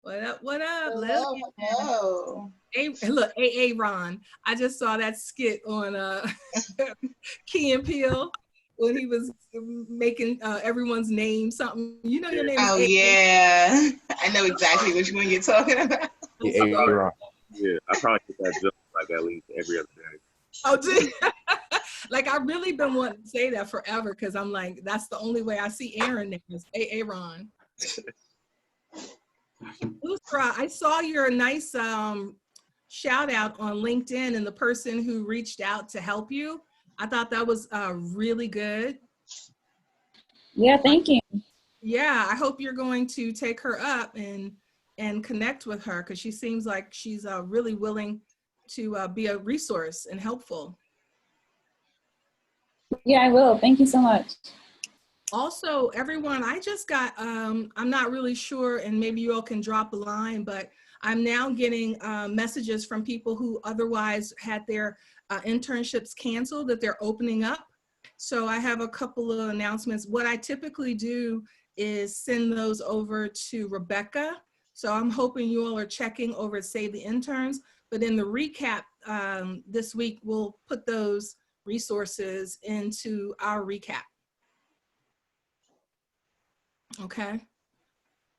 What up? What up, Hello, Lillian? hello. Hey, look, A Ron. I just saw that skit on Key and Peele when he was making everyone's name something. You know your name is Oh A. yeah, I know exactly which one you're talking about. I Yeah, saw. A-Ron. Yeah, I probably get that joke like at least every other day. Oh, dude. Like I really been wanting to say that forever because I'm like, that's the only way I see Aaron name is A Ron. I saw your nice shout out on LinkedIn and the person who reached out to help you. I thought that was really good. Yeah, thank you. Yeah, I hope you're going to take her up and connect with her because she seems like she's really willing to be a resource and helpful. Yeah, I will. Thank you so much. Also, everyone, I just got, I'm not really sure, and maybe you all can drop a line, but I'm now getting messages from people who otherwise had their internships canceled that they're opening up. So I have a couple of announcements. What I typically do is send those over to Rebecca. So I'm hoping you all are checking over Save the Interns, but in the recap this week, we'll put those resources into our recap. Okay.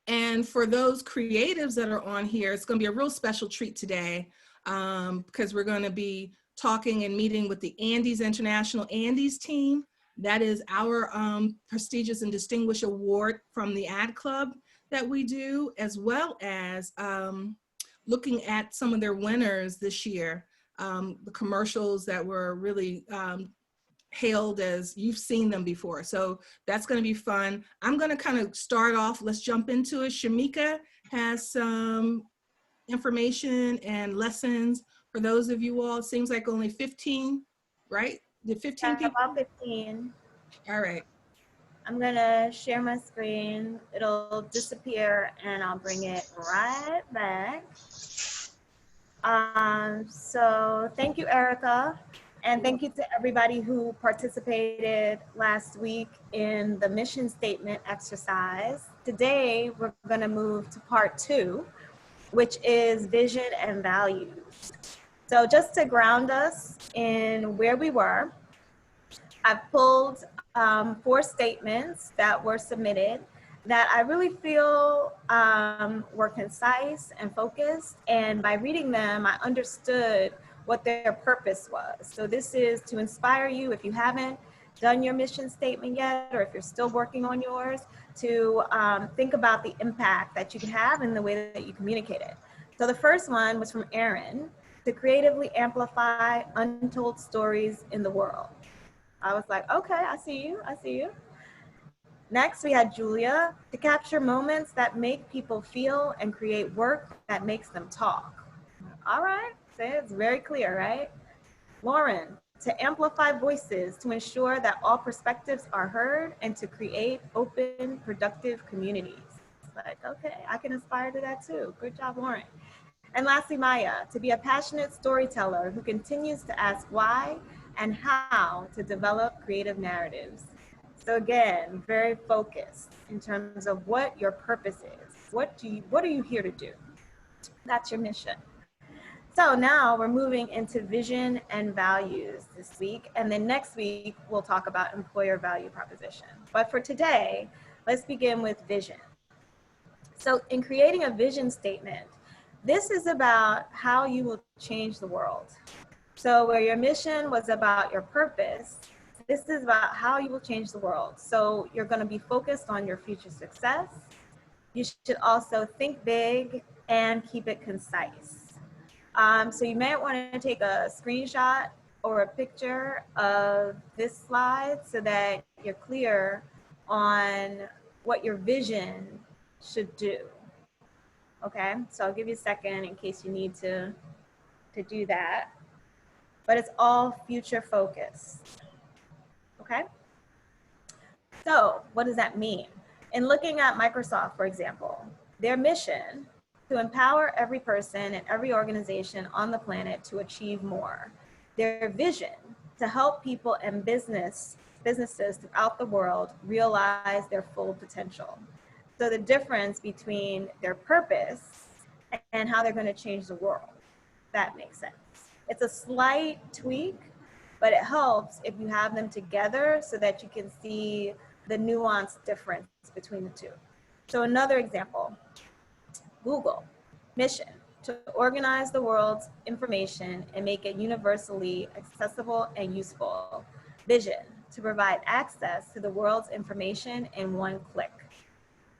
And for those creatives that are on here, it's going to be a real special treat today because we're going to be talking and meeting with the Andes International Andes team. That is our prestigious and distinguished award from the ad club that we do, as well as looking at some of their winners this year, the commercials that were really hailed as you've seen them before. So that's going to be fun. I'm going to kind of start off. Let's jump into it. Shameka has some information and lessons for those of you all. It seems like only 15, right? Did 15 people? About 15. All right. I'm gonna share my screen. It'll disappear and I'll bring it right back. So thank you, Erica. And thank you to everybody who participated last week in the mission statement exercise. Today, we're gonna move to part 2, which is vision and values. So just to ground us in where we were, I've pulled 4 statements that were submitted that I really feel were concise and focused. And by reading them, I understood what their purpose was. So this is to inspire you, if you haven't done your mission statement yet, or if you're still working on yours, to think about the impact that you can have in the way that you communicate it. So the first one was from Aaron, to creatively amplify untold stories in the world. I was like, okay, I see you, I see you. Next, we had Julia, to capture moments that make people feel and create work that makes them talk. All right, so it's very clear, right? Lauren, to amplify voices to ensure that all perspectives are heard and to create open, productive communities. Like, okay, I can aspire to that too. Good job, Lauren. And lastly, Maya, to be a passionate storyteller who continues to ask why and how to develop creative narratives. So again, very focused in terms of what your purpose is. What are you here to do? That's your mission. So now we're moving into vision and values this week. And then next week, we'll talk about employer value proposition. But for today, let's begin with vision. So in creating a vision statement, this is about how you will change the world. So where your mission was about your purpose, this is about how you will change the world. So you're going to be focused on your future success. You should also think big and keep it concise. So you might want to take a screenshot or a picture of this slide so that you're clear on what your vision should do. Okay, so I'll give you a second in case you need to do that. But it's all future focused. Okay? So what does that mean? In looking at Microsoft, for example, their mission to empower every person and every organization on the planet to achieve more. Their vision to help people and businesses throughout the world realize their full potential. So the difference between their purpose and how they're going to change the world. That makes sense. It's a slight tweak, but it helps if you have them together so that you can see the nuanced difference between the two. So another example, Google, mission, to organize the world's information and make it universally accessible and useful. Vision, to provide access to the world's information in one click.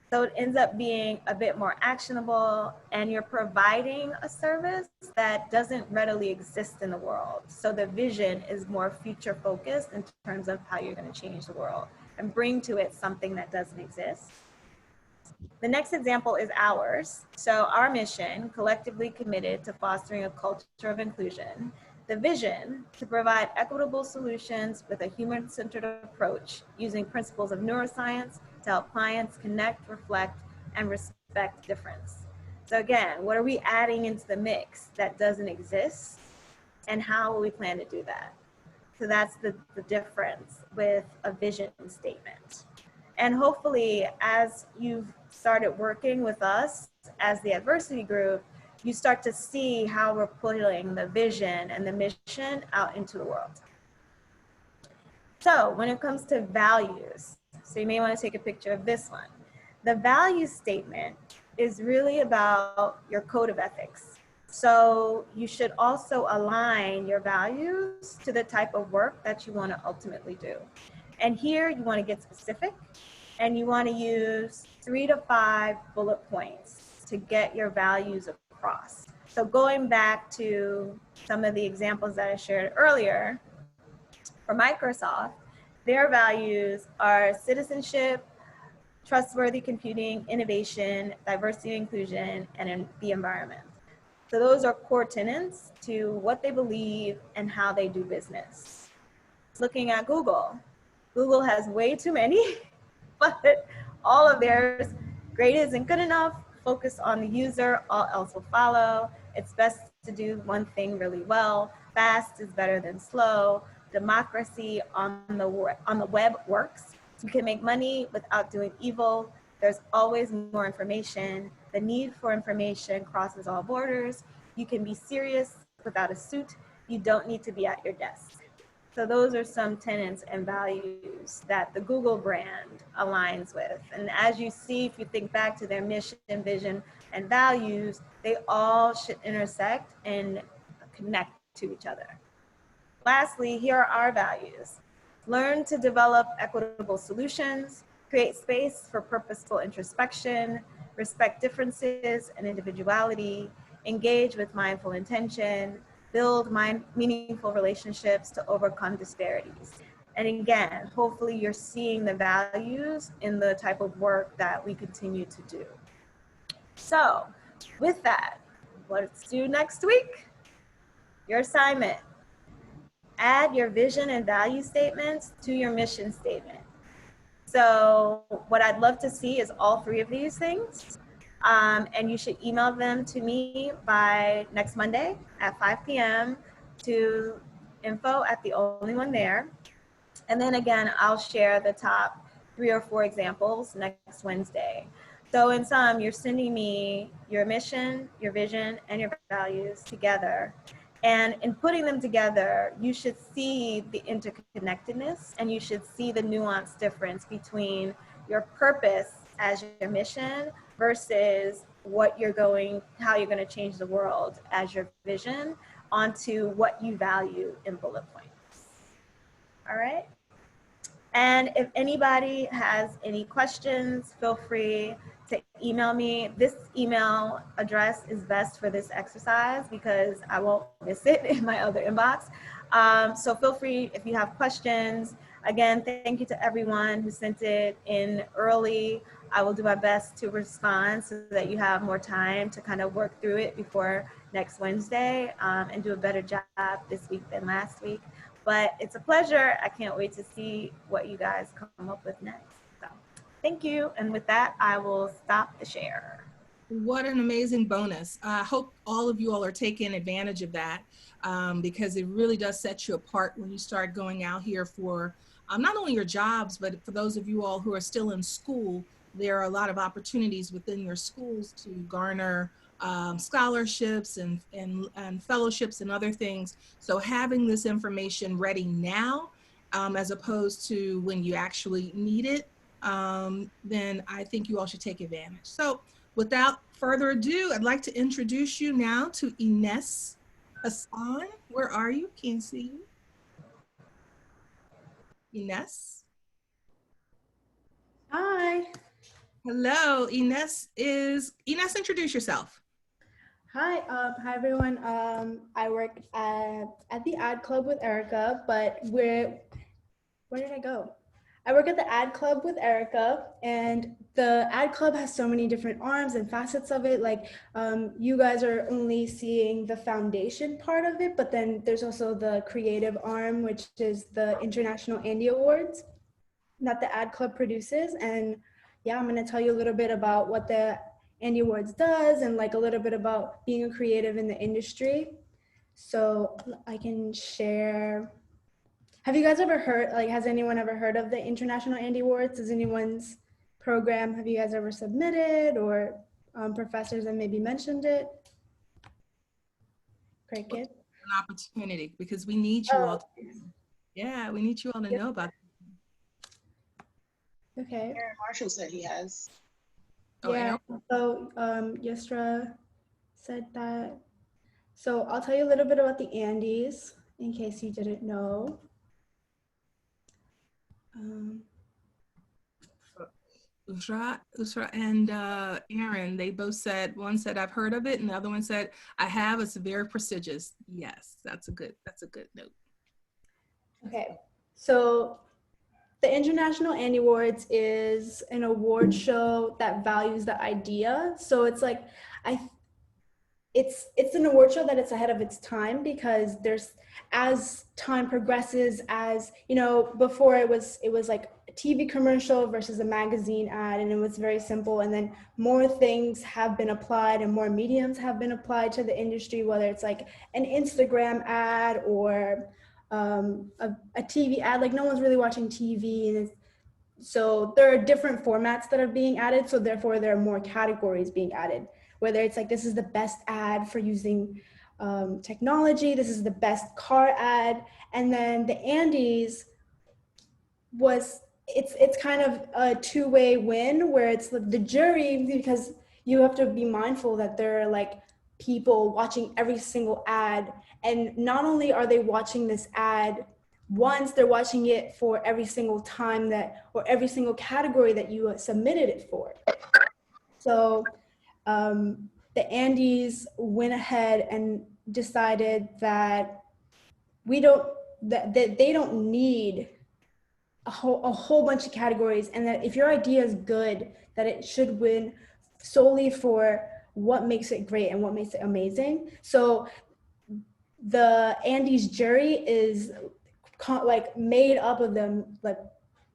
So it ends up being a bit more actionable, and you're providing a service that doesn't readily exist in the world. So the vision is more future focused in terms of how you're going to change the world and bring to it something that doesn't exist. The next example is ours. So our mission, collectively committed to fostering a culture of inclusion. The vision, to provide equitable solutions with a human-centered approach using principles of neuroscience to help clients connect, reflect, and respect difference. So again, what are we adding into the mix that doesn't exist, and how will we plan to do that? So that's the difference with a vision statement. And hopefully, as you've started working with us as the adversity group, you start to see how we're putting the vision and the mission out into the world. So when it comes to values, so you may want to take a picture of this one. The value statement is really about your code of ethics. So you should also align your values to the type of work that you want to ultimately do. And here you want to get specific, and you want to use 3 to 5 bullet points to get your values across. So going back to some of the examples that I shared earlier, for Microsoft, their values are citizenship, trustworthy computing, innovation, diversity and inclusion, and the environment. So those are core tenets to what they believe and how they do business. Looking at Google, Google has way too many, but all of theirs, great isn't good enough, focus on the user, all else will follow. It's best to do one thing really well. Fast is better than slow. Democracy on the web works. You can make money without doing evil. There's always more information. The need for information crosses all borders. You can be serious without a suit. You don't need to be at your desk. So those are some tenets and values that the Google brand aligns with. And as you see, if you think back to their mission, vision, and values, they all should intersect and connect to each other. Lastly, here are our values. Learn to develop equitable solutions, create space for purposeful introspection, respect differences and individuality, engage with mindful intention, build meaningful relationships to overcome disparities. And again, hopefully you're seeing the values in the type of work that we continue to do. So with that, let's do next week. Your assignment, add your vision and value statements to your mission statement. So what I'd love to see is all 3 of these things. And you should email them to me by next Monday at 5 p.m. to info@theonlyoneThere. And then again, I'll share the top 3 or 4 examples next Wednesday. So in sum, you're sending me your mission, your vision, and your values together. And in putting them together, you should see the interconnectedness, and you should see the nuanced difference between your purpose as your mission versus how you're going to change the world as your vision onto what you value in bullet points. All right. And if anybody has any questions, feel free to email me. This email address is best for this exercise because I won't miss it in my other inbox. So feel free if you have questions. Again, thank you to everyone who sent it in early. I will do my best to respond so that you have more time to kind of work through it before next Wednesday and do a better job this week than last week. But it's a pleasure. I can't wait to see what you guys come up with next. So thank you. And with that, I will stop the share. What an amazing bonus. I hope all of you all are taking advantage of that because it really does set you apart when you start going out here for not only your jobs, but for those of you all who are still in school, there are a lot of opportunities within your schools to garner scholarships and fellowships and other things. So having this information ready now, as opposed to when you actually need it, then I think you all should take advantage. So without further ado, I'd like to introduce you now to Enas. Hassan, where are you? Can't see you. Enas. Hi. Hello, Enas, introduce yourself. Hi, hi everyone. I work at the ad club with Erica, but where did I go? I work at the ad club with Erica, and the ad club has so many different arms and facets of it. Like you guys are only seeing the foundation part of it, but then there's also the creative arm, which is the International Andy Awards that the ad club produces. And yeah, I'm going to tell you a little bit about what the Andy Awards does and like a little bit about being a creative in the industry. So I can share. Have you guys ever heard, like, has anyone ever heard of the International Andy Awards? Is anyone's program, have you guys ever submitted, or professors that maybe mentioned it? Great, kid. An opportunity, because we need you all. Yeah, we need you all to know about it. Okay. Aaron Marshall said he has. Oh, Yeah, so Yusra said that. So I'll tell you a little bit about the Andes in case you didn't know. Usra and Aaron, they both said, one said, I've heard of it, and the other one said, I have, it's very prestigious. Yes, that's a good note. Okay, so the International Andy Awards is an award show that values the idea. So it's like, it's an award show that it's ahead of its time, because as time progresses, as you know, before it was like a TV commercial versus a magazine ad, and it was very simple. And then more things have been applied and more mediums have been applied to the industry, whether it's like an Instagram ad or a TV ad. Like no one's really watching TV, and so there are different formats that are being added. So therefore there are more categories being added, whether it's like, this is the best ad for using technology, this is the best car ad. And then the Andes it's kind of a two-way win, where it's the jury, because you have to be mindful that there are like people watching every single ad. And not only are they watching this ad once, they're watching it for every single time or every single category that you submitted it for. So the Andes went ahead and decided that they don't need a whole bunch of categories, and that if your idea is good, that it should win solely for what makes it great and what makes it amazing. So the Andes jury is like made up of them, like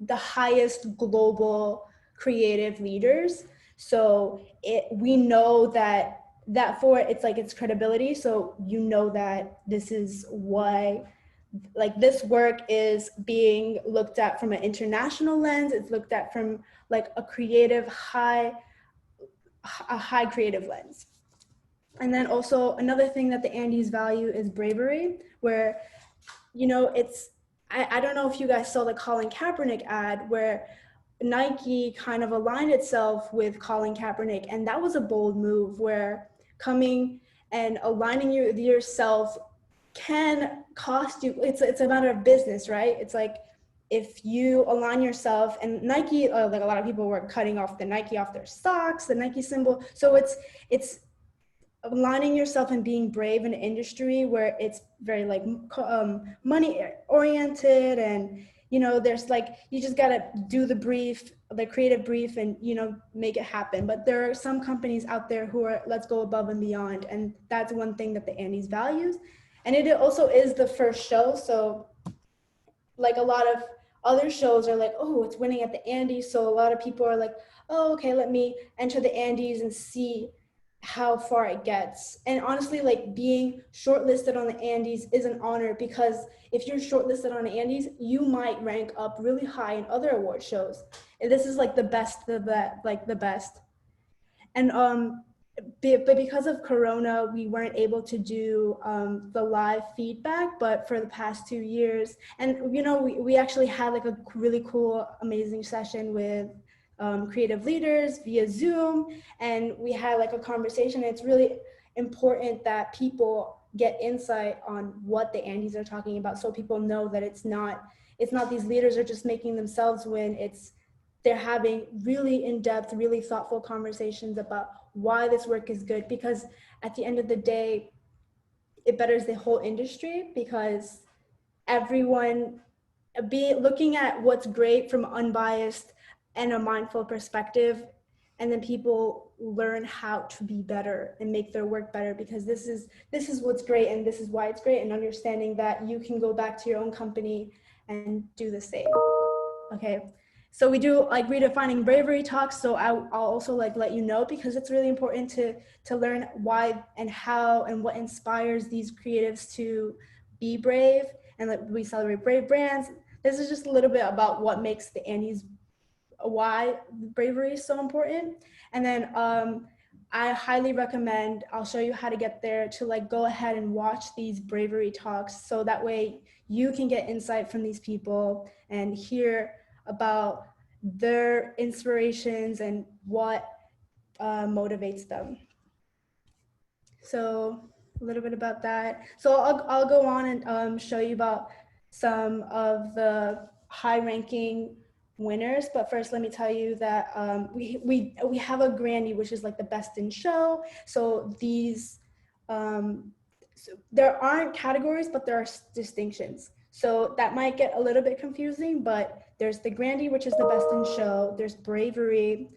the highest global creative leaders. So we know that for it's like its credibility. So you know that this is why, like, this work is being looked at from an international lens. It's looked at from like a high creative lens. And then also another thing that the Andes value is bravery, where, you know, I don't know if you guys saw the Colin Kaepernick ad, where Nike kind of aligned itself with Colin Kaepernick. And that was a bold move, where coming and aligning yourself can cost you. It's a matter of business, right? It's like, if you align yourself, and Nike, like a lot of people were cutting off the Nike off their socks, the Nike symbol. So it's aligning yourself and being brave in an industry where it's very like money oriented, and you know, there's like, you just gotta do the creative brief, and you know, make it happen. But there are some companies out there who are, let's go above and beyond, and that's one thing that the Andes values. And it also is the first show, so like a lot of other shows are like, oh, it's winning at the Andes, so a lot of people are like, oh, okay, let me enter the Andes and see how far it gets. And honestly, like, being shortlisted on the Andes is an honor, because if you're shortlisted on the Andes, you might rank up really high in other award shows. this is like the best, the best. And but because of Corona, we weren't able to do the live feedback, but for the past 2 years, and you know, we actually had like a really cool, amazing session with creative leaders via Zoom, and we had like a conversation. It's really important that people get insight on what the Andes are talking about, so people know that it's not these leaders are just making themselves win. They're having really in-depth, really thoughtful conversations about why this work is good, because at the end of the day, it betters the whole industry, because everyone looking at what's great from unbiased and a mindful perspective, and then people learn how to be better and make their work better, because this is what's great and this is why it's great, and understanding that you can go back to your own company and do the same. Okay, so we do like redefining bravery talks, so I'll also like let you know, because it's really important to learn why and how and what inspires these creatives to be brave, and like we celebrate brave brands. This is just a little bit about what makes the Andes, why bravery is so important. And then I highly recommend, I'll show you how to get there, to like go ahead and watch these bravery talks, so that way you can get insight from these people and hear about their inspirations and what motivates them. So a little bit about that. So I'll go on and show you about some of the high-ranking winners, but first let me tell you that we have a Grandy, which is like the best in show. So these so there aren't categories, but there are distinctions. So that might get a little bit confusing, but there's the Grandy, which is the best in show. There's Bravery,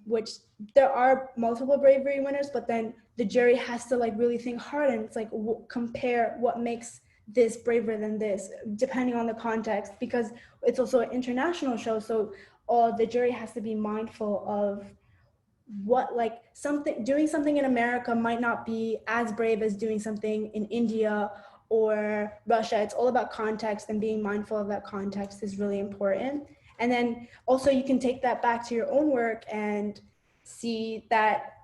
which there are multiple bravery winners, but then the jury has to like really think hard, and it's like compare what makes this braver than this, depending on the context, because it's also an international show. So the jury has to be mindful of what, like, doing something in America might not be as brave as doing something in India or Russia. It's all about context, and being mindful of that context is really important. And then also you can take that back to your own work and see that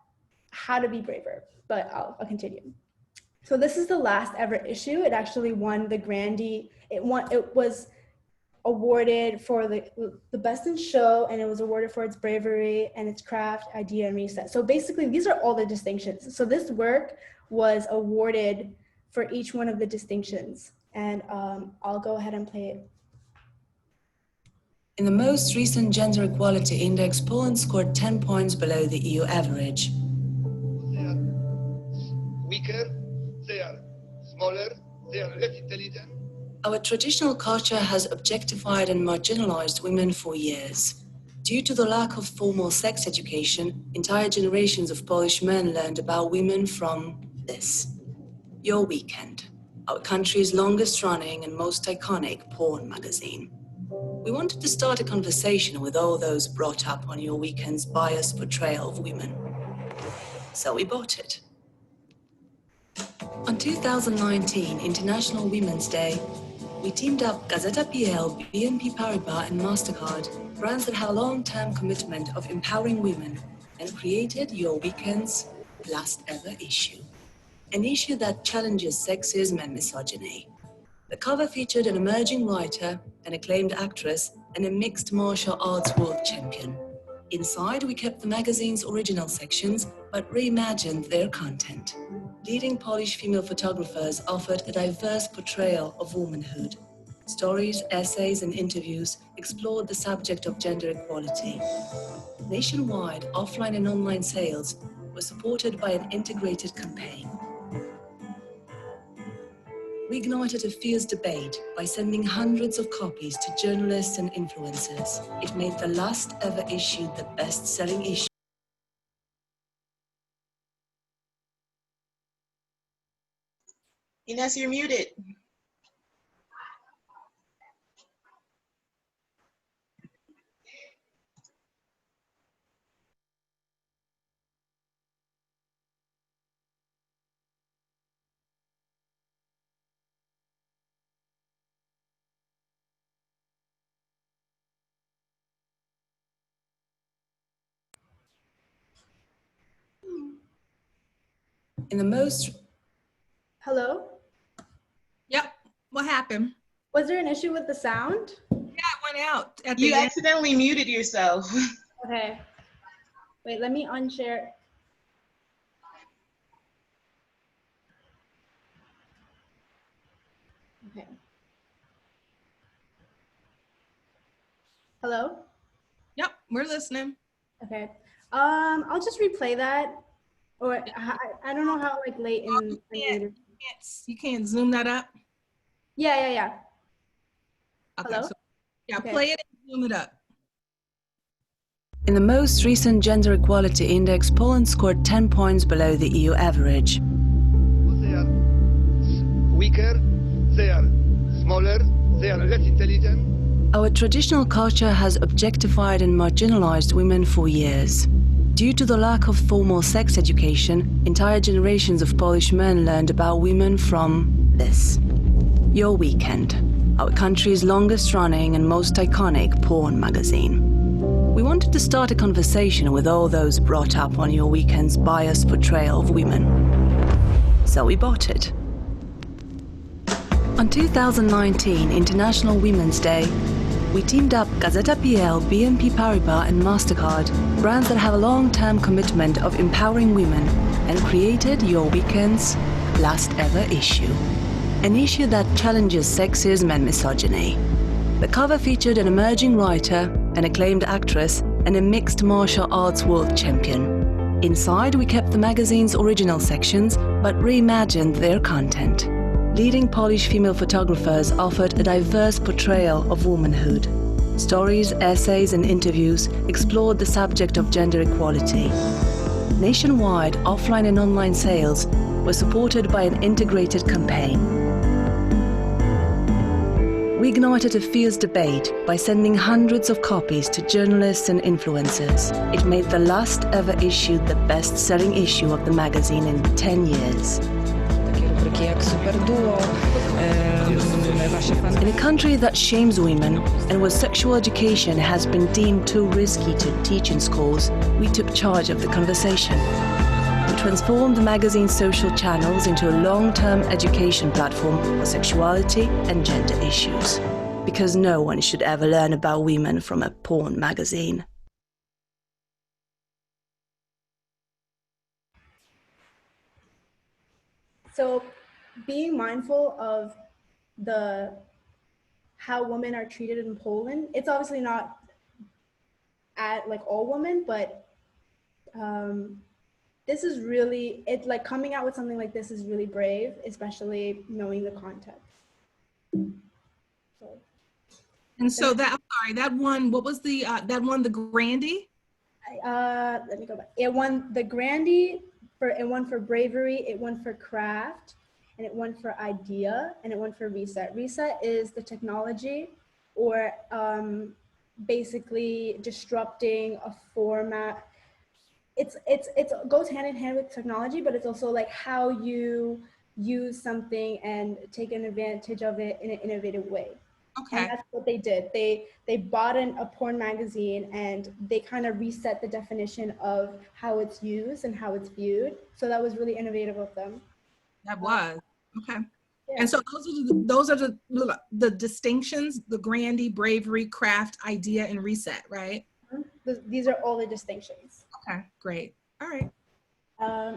how to be braver, but I'll continue. So this is the last ever issue. It actually won the Grandy. It was awarded for the best in show, and it was awarded for its bravery and its craft, idea, and reset. So basically these are all the distinctions. So this work was awarded for each one of the distinctions, and I'll go ahead and play it. In the most recent Gender Equality Index, Poland scored 10 points below the EU average. They are weaker, they are smaller, they are less intelligent. Our traditional culture has objectified and marginalized women for years. Due to the lack of formal sex education, entire generations of Polish men learned about women from this. Your Weekend, our country's longest running and most iconic porn magazine. We wanted to start a conversation with all those brought up on Your Weekend's biased portrayal of women. So we bought it. On 2019 International Women's Day, we teamed up Gazeta PL, BNP Paribas, and MasterCard, brands that have a long-term commitment of empowering women, and created Your Weekend's last ever issue. An issue that challenges sexism and misogyny. The cover featured an emerging writer, an acclaimed actress, and a mixed martial arts world champion. Inside, we kept the magazine's original sections, but reimagined their content. Leading Polish female photographers offered a diverse portrayal of womanhood. Stories, essays, and interviews explored the subject of gender equality. Nationwide, offline and online sales were supported by an integrated campaign. We ignited a fierce debate by sending hundreds of copies to journalists and influencers. It made the last ever issue the best-selling issue. Enas, you're muted. In the most Hello? Yep. What happened? Was there an issue with the sound? Yeah, it went out at the You end. accidentally muted yourself. Okay. Wait, let me unshare. Okay. Hello? Yep, we're listening. Okay. I'll just replay that. Or I don't know how like late in later. You can't zoom that up. Yeah. Okay, Hello? so yeah, Okay. play it and zoom it up. In the most recent gender equality index, Poland scored 10 points below the EU average. They are weaker, they are smaller, they are less intelligent. Our traditional culture has objectified and marginalized women for years. Due to the lack of formal sex education, entire generations of Polish men learned about women from this. Your Weekend, our country's longest running and most iconic porn magazine. We wanted to start a conversation with all those brought up on Your Weekend's biased portrayal of women. So we bought it. On 2019 International Women's Day, we teamed up Gazeta.pl, BNP Paribas and MasterCard, brands that have a long-term commitment of empowering women, and created Your Weekend's last ever issue. An issue that challenges sexism and misogyny. The cover featured an emerging writer, an acclaimed actress, and a mixed martial arts world champion. Inside, we kept the magazine's original sections, but reimagined their content. Leading Polish female photographers offered a diverse portrayal of womanhood. Stories, essays, and interviews explored the subject of gender equality. Nationwide, offline and online sales were supported by an integrated campaign. We ignited a fierce debate by sending hundreds of copies to journalists and influencers. It made the last ever issue the best-selling issue of the magazine in 10 years. In a country that shames women and where sexual education has been deemed too risky to teach in schools, we took charge of the conversation. We transformed the magazine's social channels into a long-term education platform for sexuality and gender issues. Because no one should ever learn about women from a porn magazine. So being mindful of how women are treated in Poland, it's obviously not at like all women, but this is really, it's like coming out with something like this is really brave, especially knowing the context. And so that, I'm sorry, that one, what was the, that one, the Grandy? Let me go back. It won the Grandy, it won for bravery, it won for craft, and it won for idea, and it won for reset. Reset is the technology, or basically disrupting a format. It goes hand in hand with technology, but it's also like how you use something and take an advantage of it in an innovative way. Okay. And that's what they did. They bought a porn magazine and they kind of reset the definition of how it's used and how it's viewed. So that was really innovative of them. That was, okay. Yeah. And so those are the distinctions, the Grandy, bravery, craft, idea, and reset, right? These are all the distinctions. Okay, great. All right.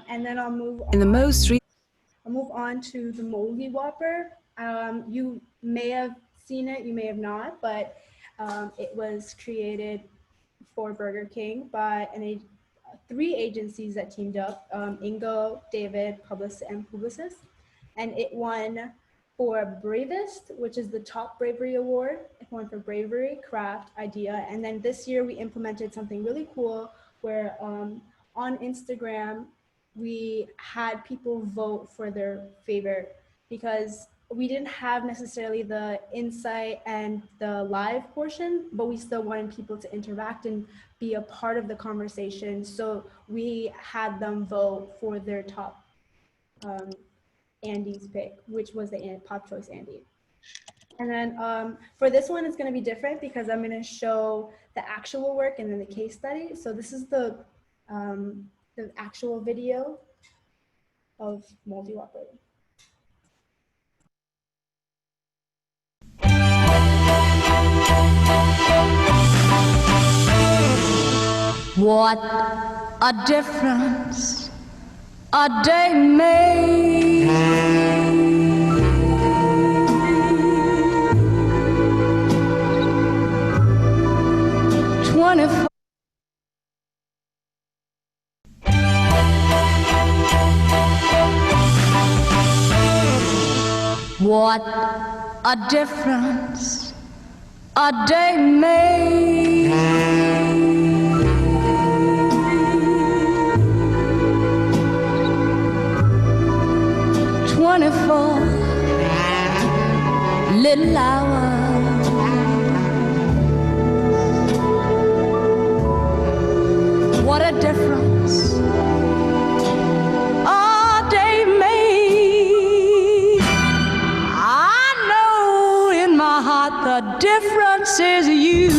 And then I'll move on. In the most I'll move on to the Moldy Whopper. You may have seen it, you may have not, but it was created for Burger King by three agencies that teamed up, Ingo, David, and Publicis. And it won for Bravest, which is the top bravery award. It won for bravery, craft, idea. And then this year we implemented something really cool where on Instagram, we had people vote for their favorite, because we didn't have necessarily the insight and the live portion, but we still wanted people to interact and be a part of the conversation. So we had them vote for their top Andy's pick, which was the Pop Choice Andy. And then for this one, it's going to be different because I'm going to show the actual work and then the case study. So this is the actual video. of moldy Whopper. What a difference a day made. 24. What a difference a day made. 24 little hours. What a difference a day made. I know in my heart the difference is you.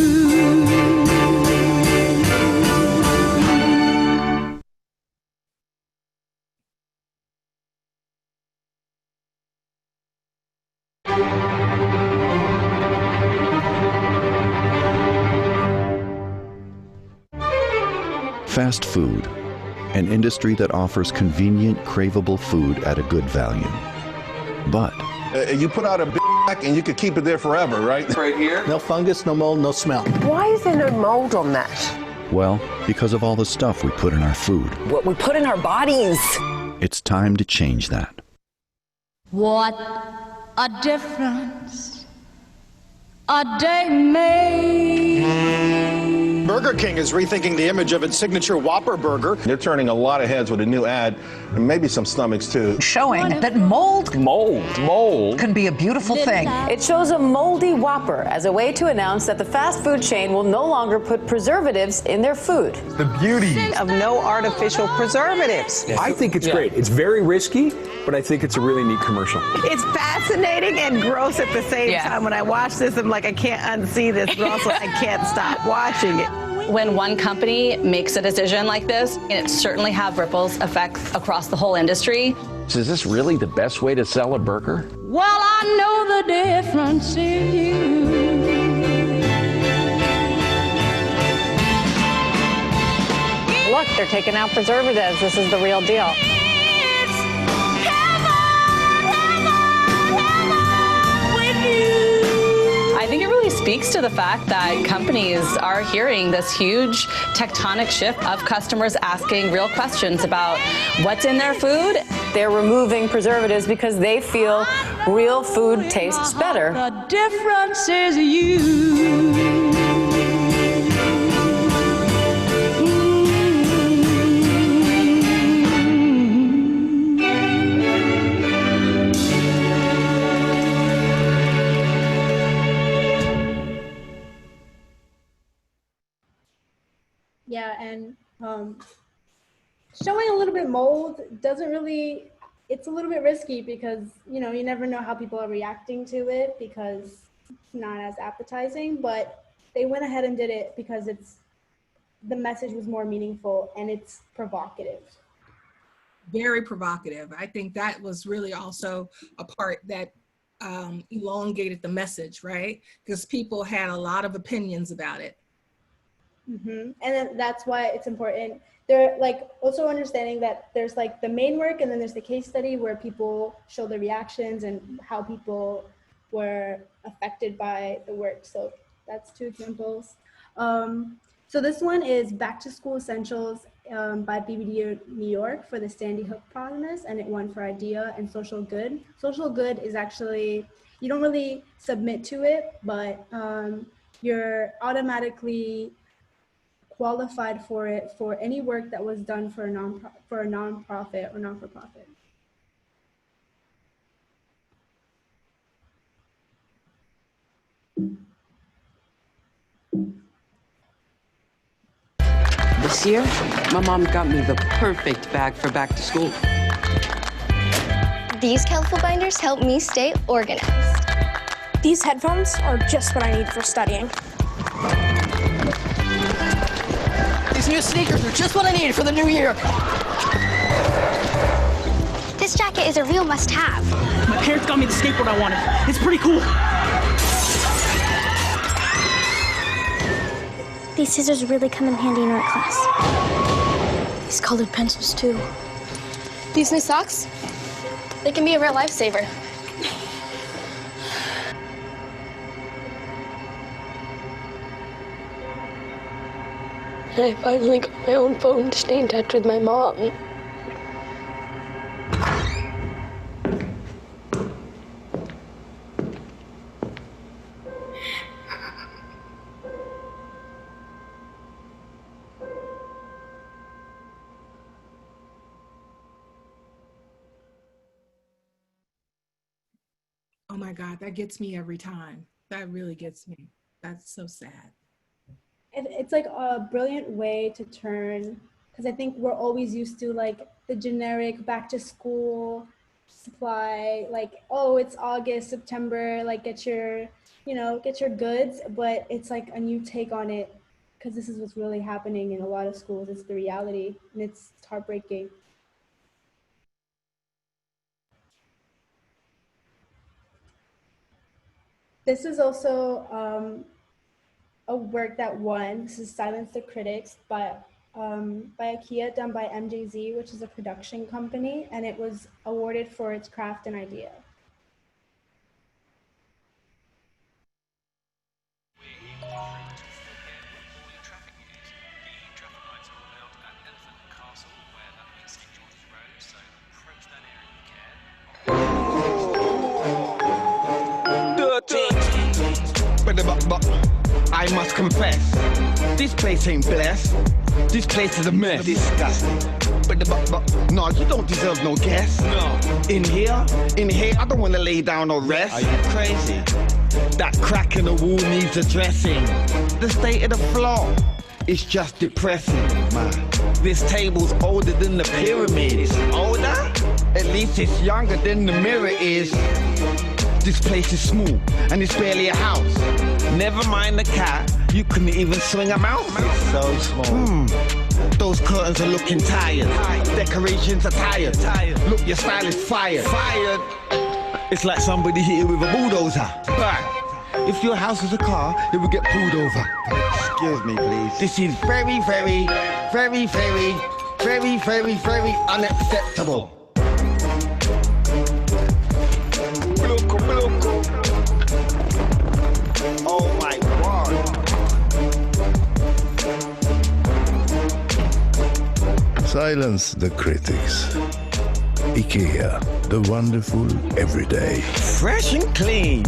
Fast food, an industry that offers convenient, craveable food at a good value. But you put out a big and you could keep it there forever, right? Right here. No fungus, no mold, no smell. Why is there no mold on that? well, because of all the stuff we put in our food. What we put in our bodies. It's time to change that. What a difference a day made. Burger King is rethinking the image of its signature Whopper burger. They're turning a lot of heads with a new ad, and maybe some stomachs too. Showing that mold can be a beautiful thing. It shows a moldy Whopper as a way to announce that the fast food chain will no longer put preservatives in their food. The beauty of no artificial preservatives. I think it's great. It's very risky, but I think it's a really neat commercial. It's fascinating and gross at the same time. When I watch this, I'm like, I can't unsee this, but also I can't stop watching it. When one company makes a decision like this, it certainly have ripples effects across the whole industry. Is this really the best way to sell a burger? Well, I know the difference in you. Look, they're taking out preservatives. This is the real deal. I think it really speaks to the fact that companies are hearing this huge tectonic shift of customers asking real questions about what's in their food. They're removing preservatives because they feel real food tastes better. The difference is you. Yeah, and showing a little bit mold doesn't really, it's a little bit risky because, you know, you never know how people are reacting to it because it's not as appetizing, but they went ahead and did it because the message was more meaningful and it's provocative. Very provocative. I think that was really also a part that elongated the message, right? Because people had a lot of opinions about it. Mm-hmm. And then that's why it's important. They're like also understanding that there's like the main work and then there's the case study where people show the reactions and how people were affected by the work. So that's two examples. So this one is Back to School Essentials by BBD New York for the Sandy Hook Promise, and it won for Idea and Social Good. Social Good is actually, you don't really submit to it, but you're automatically qualified for it for any work that was done for a nonprofit or not-for-profit. This year, my mom got me the perfect bag for back to school. These colorful binders help me stay organized. These headphones are just what I need for studying. These new sneakers are just what I need for the new year. This jacket is a real must-have. My parents got me the skateboard I wanted. It's pretty cool. These scissors really come in handy in art class. These colored pencils, too. These new socks, they can be a real lifesaver. I finally got my own phone to stay in touch with my mom. Oh my God, that gets me every time. That really gets me. That's so sad. It's like a brilliant way to turn, because I think we're always used to like the generic back to school supply, like, oh, it's August, September, like get your, get your goods, but it's like a new take on it, because this is what's really happening in a lot of schools. It's the reality, and it's heartbreaking. This is also a work that won. This is Silence the Critics by IKEA, done by MJZ, which is a production company, and it was awarded for its craft and idea. But I must confess, this place ain't blessed. This place is a mess. Disgusting. But no, you don't deserve no guest. No. In here, I don't want to lay down or rest. Are you crazy? That crack in the wall needs addressing. The state of the floor is just depressing. Man, this table's older than the pyramids. Older? At least it's younger than the mirror is. This place is small, and it's barely a house. Never mind the cat, you couldn't even swing a mouse. It's so small. Those curtains are looking tired. Decorations are tired. Look, your style is fired. It's like somebody hit you with a bulldozer. But if your house was a car, it would get pulled over. Excuse me, please. This is very, very, very, very, very, very, very unacceptable. Oh my God. Silence the critics. IKEA, the wonderful everyday. Fresh and clean.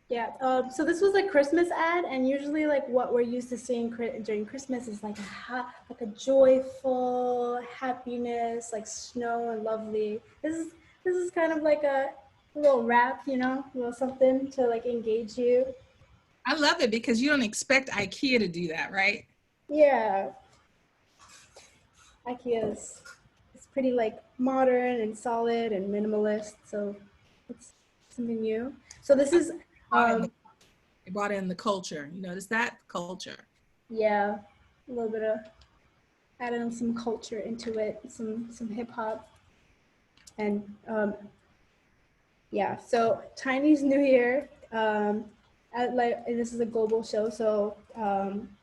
Yeah, so this was a Christmas ad, and usually like what we're used to seeing during Christmas is like a joyful happiness, like snow and lovely. This is kind of like a little rap, a little something to like engage you. I love it because you don't expect IKEA to do that, right? Yeah. IKEA's it's pretty like modern and solid and minimalist, so it's something new. So this is they brought in the culture. You notice that? Culture. Yeah, a little bit of adding some culture into it, some hip hop. And yeah, so Chinese New Year, this is a global show, so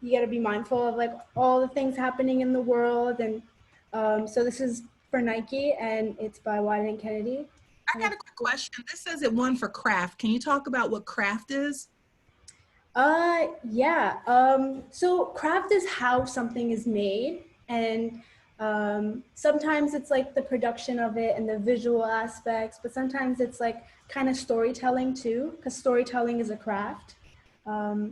you got to be mindful of like all the things happening in the world. And so this is for Nike, and it's by Wyden and Kennedy. I got a quick question. This says it won for craft. Can you talk about what craft is? Yeah. So craft is how something is made, and sometimes it's like the production of it and the visual aspects, but sometimes it's like kind of storytelling too, because storytelling is a craft. There's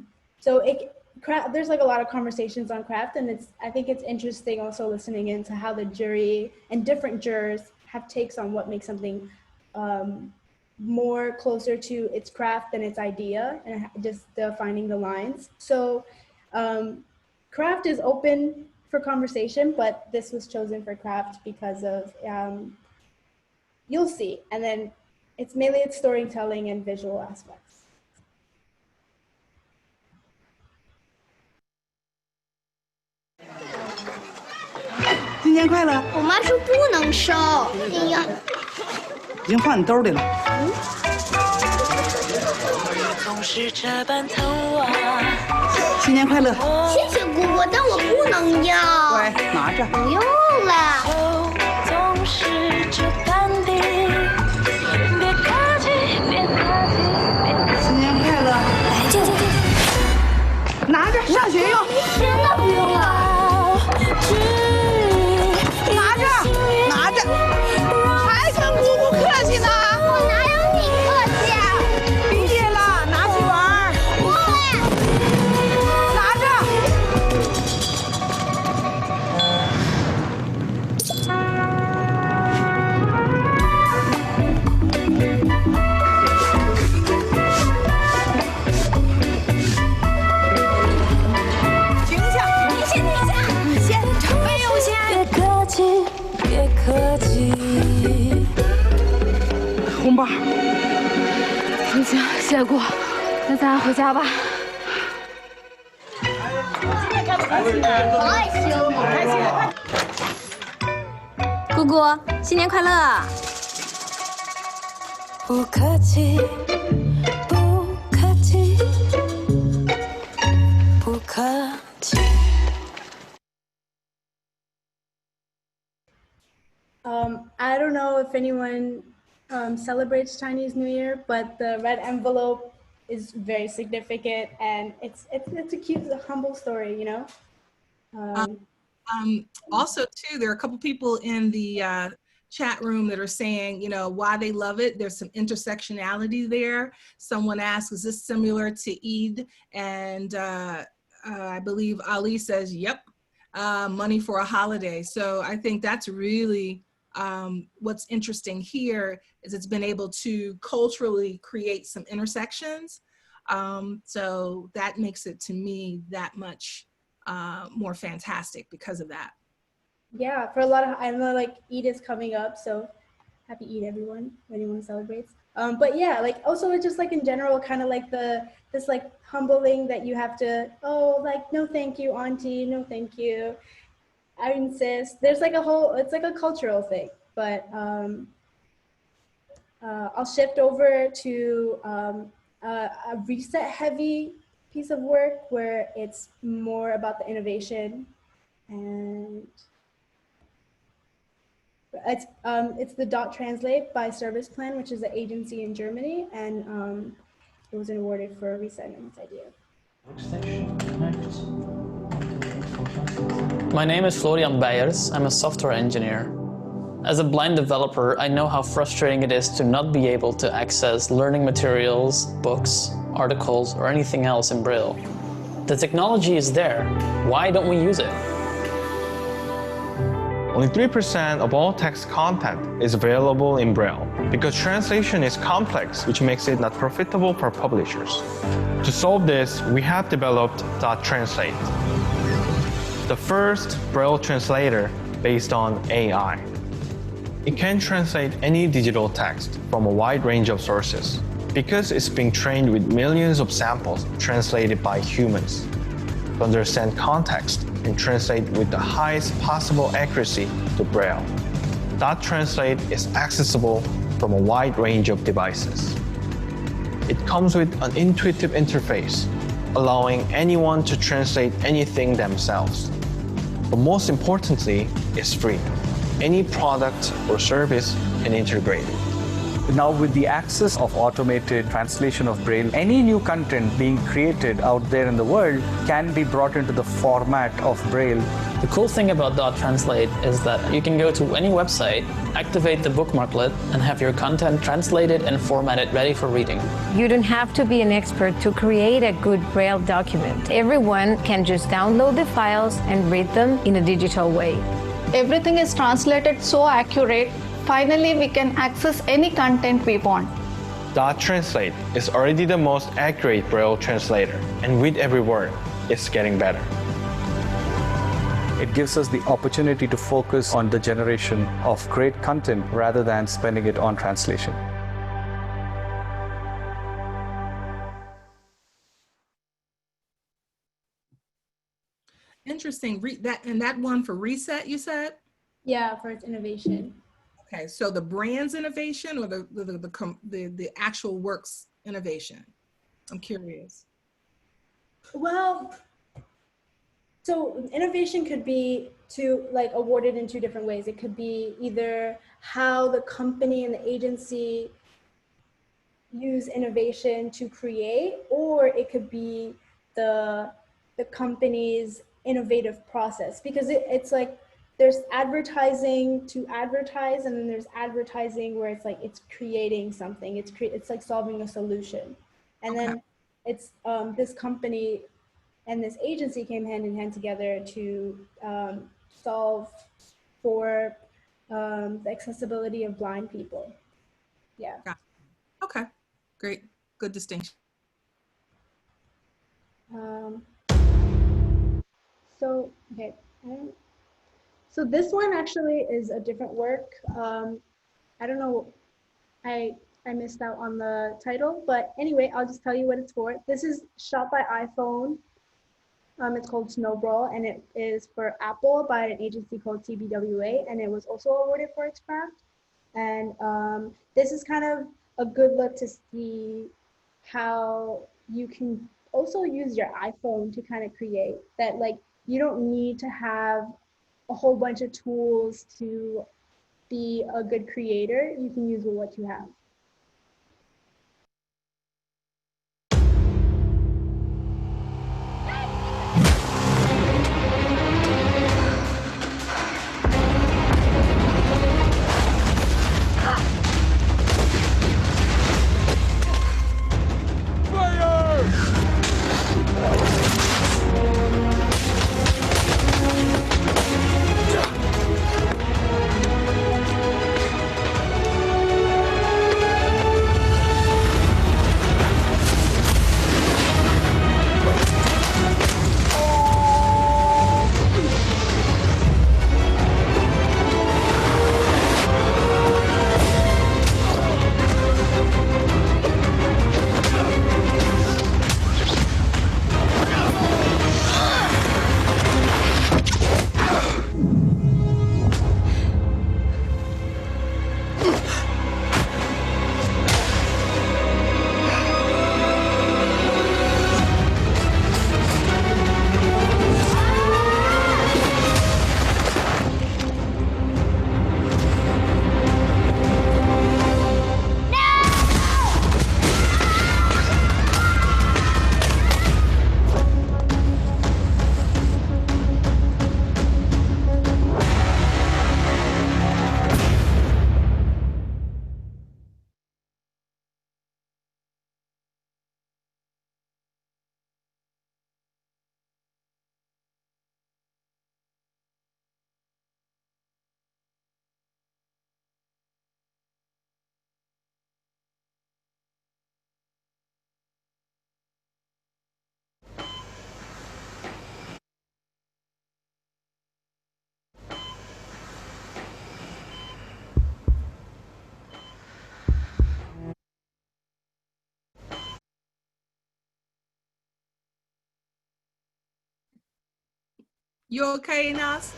like a lot of conversations on craft, and I think it's interesting also listening into how the jury and different jurors have takes on what makes something more closer to its craft than its idea, and just defining the lines. So craft is open for conversation, but this was chosen for craft because of, you'll see. And then it's mainly its storytelling and visual aspects. 年快乐！我妈说不能收。哎呀，已经放你兜里了。新年快乐！谢谢姑姑，但我不能要。乖，拿着。不用了。新年快乐！来这。拿着，上学用。真的不用了。拿着，拿着，还跟姑姑客气呢。我哪有你客气啊？毕业了，拿去玩。拿着。停一下，你先停一下，你先，没有先。别客气。红包。行，谢谢姑，那咱回家吧。害羞吗？开心。姑姑，新年快乐！不客气，不客气，不客气。I don't know if anyone celebrates Chinese New Year, but the red envelope is very significant, and it's a cute, humble story, you know. Also, too, there are a couple people in the chat room that are saying, you know, why they love it. There's some intersectionality there. Someone asked, is this similar to Eid? And I believe Ali says, yep, money for a holiday. So I think that's really what's interesting here is it's been able to culturally create some intersections. So that makes it, to me, that much more fantastic because of that. Yeah, for a lot of, I know like Eid is coming up, so happy Eid everyone, if anyone celebrates. But yeah, like also it's just like in general, kind of like this like humbling that you have to, oh, like, no, thank you, auntie, no, thank you. I insist. There's like a whole, it's like a cultural thing, but I'll shift over to a reset heavy piece of work where it's more about the innovation, and it's the Dot Translate by Service Plan, which is an agency in Germany, and it was awarded for resetting its idea. My name is Florian Beyers. I'm a software engineer. As a blind developer, I know how frustrating it is to not be able to access learning materials, books, articles, or anything else in Braille. The technology is there. Why don't we use it? Only 3% of all text content is available in Braille because translation is complex, which makes it not profitable for publishers. To solve this, we have developed Dot Translate, the first Braille translator based on AI. It can translate any digital text from a wide range of sources because it's being trained with millions of samples translated by humans to understand context and translate with the highest possible accuracy to Braille. Dot Translate is accessible from a wide range of devices. It comes with an intuitive interface, allowing anyone to translate anything themselves. But most importantly, it's free. Any product or service can integrate it. Now with the access of automated translation of Braille, any new content being created out there in the world can be brought into the format of Braille. The cool thing about Dot Translate is that you can go to any website, activate the bookmarklet, and have your content translated and formatted ready for reading. You don't have to be an expert to create a good Braille document. Everyone can just download the files and read them in a digital way. Everything is translated so accurate. Finally, we can access any content we want. Dot Translate is already the most accurate Braille translator, and with every word, it's getting better. It gives us the opportunity to focus on the generation of great content rather than spending it on translation. Interesting. And that one for reset, you said? Yeah, for its innovation. Okay, so the brand's innovation or the actual work's innovation? I'm curious. Well, so innovation could be awarded in two different ways. It could be either how the company and the agency use innovation to create, or it could be the company's innovative process, because it's like there's advertising to advertise, and then there's advertising where it's like it's creating something, it's like solving a solution, and then it's this company and this agency came hand in hand together to solve for the accessibility of blind people. Yeah. Okay, great, good distinction. So, okay. So this one actually is a different work. I don't know, I missed out on the title, but anyway, I'll just tell you what it's for. This is shot by iPhone. It's called Snowball, and it is for Apple by an agency called TBWA, and it was also awarded for its craft. And this is kind of a good look to see how you can also use your iPhone to kind of create that. Like, you don't need to have a whole bunch of tools to be a good creator. You can use what you have. You okay, Enas?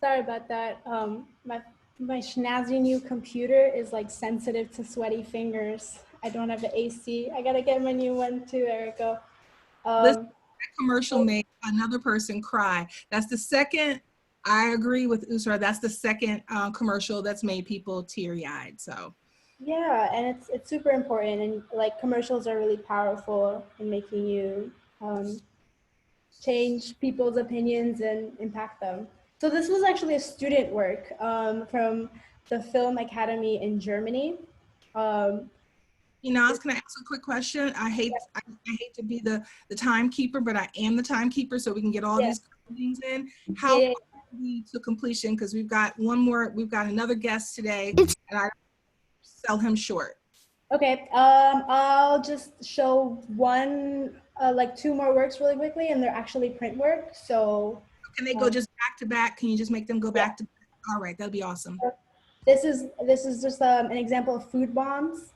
Sorry about that. My snazzy new computer is like sensitive to sweaty fingers. I don't have the AC. I gotta get my new one too, Erica. Listen, that commercial made another person cry. That's the second, I agree with Usra, that's the second commercial that's made people teary-eyed, so. Yeah, and it's super important, and like commercials are really powerful in making you change people's opinions and impact them. So this was actually a student work from the Film Academy in Germany. Enas, can I ask a quick question? I hate to be the timekeeper, but I am the timekeeper, so we can get all these things in. How are we to completion? Because we've got another guest today, and I sell him short. Okay, I'll just show like two more works really quickly, and they're actually print work. So can they go just back to back? Can you just make them go back to back? All right, that'd be awesome. This is just an example of food bombs,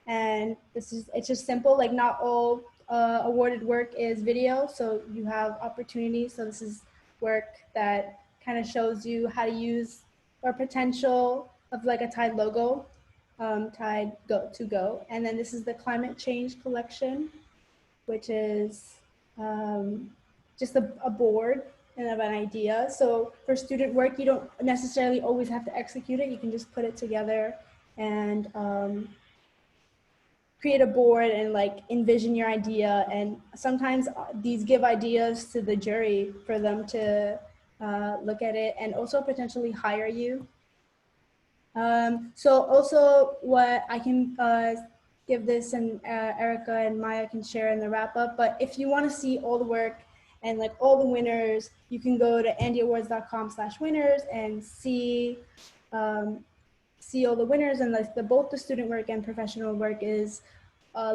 and it's just simple. Like not all awarded work is video, so you have opportunities. So this is work that kind of shows you how to use or potential of like a Tide logo. Tide to go. And then this is the climate change collection, which is just a board and of an idea. So for student work, you don't necessarily always have to execute it. You can just put it together and create a board and like envision your idea. And sometimes these give ideas to the jury for them to look at it and also potentially hire you. So also what I can give this, and Erica and Maya can share in the wrap up, but if you want to see all the work and like all the winners, you can go to andyawards.com/winners and see all the winners, and both the student work and professional work is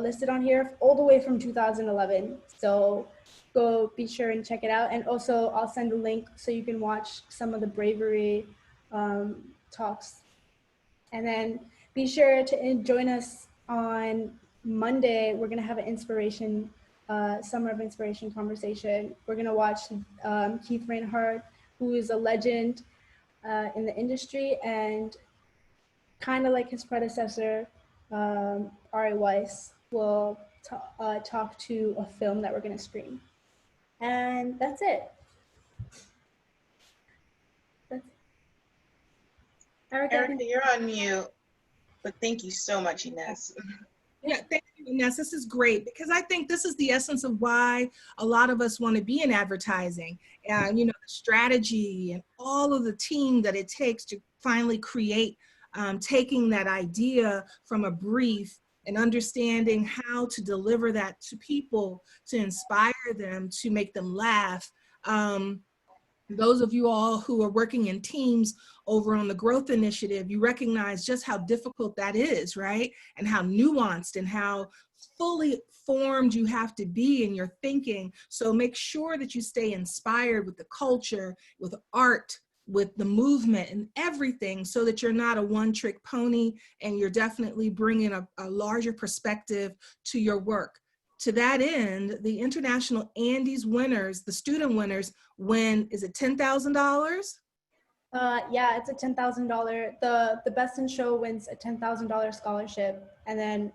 listed on here all the way from 2011. So go be sure and check it out. And also I'll send a link so you can watch some of the Bavery talks. And then be sure to join us on Monday. We're going to have an summer of inspiration conversation. We're going to watch Keith Reinhardt, who is a legend in the industry, and kind of like his predecessor, Ari Weiss, will talk to a film that we're going to screen. And that's it. Erica, you're on mute, but thank you so much, Enas. Yeah, thank you, Enas. This is great, because I think this is the essence of why a lot of us want to be in advertising. And you know, the strategy and all of the team that it takes to finally create, taking that idea from a brief and understanding how to deliver that to people, to inspire them, to make them laugh. Those of you all who are working in teams over on the growth initiative, you recognize just how difficult that is, right? And how nuanced and how fully formed you have to be in your thinking. So make sure that you stay inspired with the culture, with art, with the movement and everything, so that you're not a one-trick pony, and you're definitely bringing a larger perspective to your work. To that end, the International Andes winners, the student winners, win, is it $10,000? Yeah, it's a $10,000. The best in show wins a $10,000 scholarship. And then,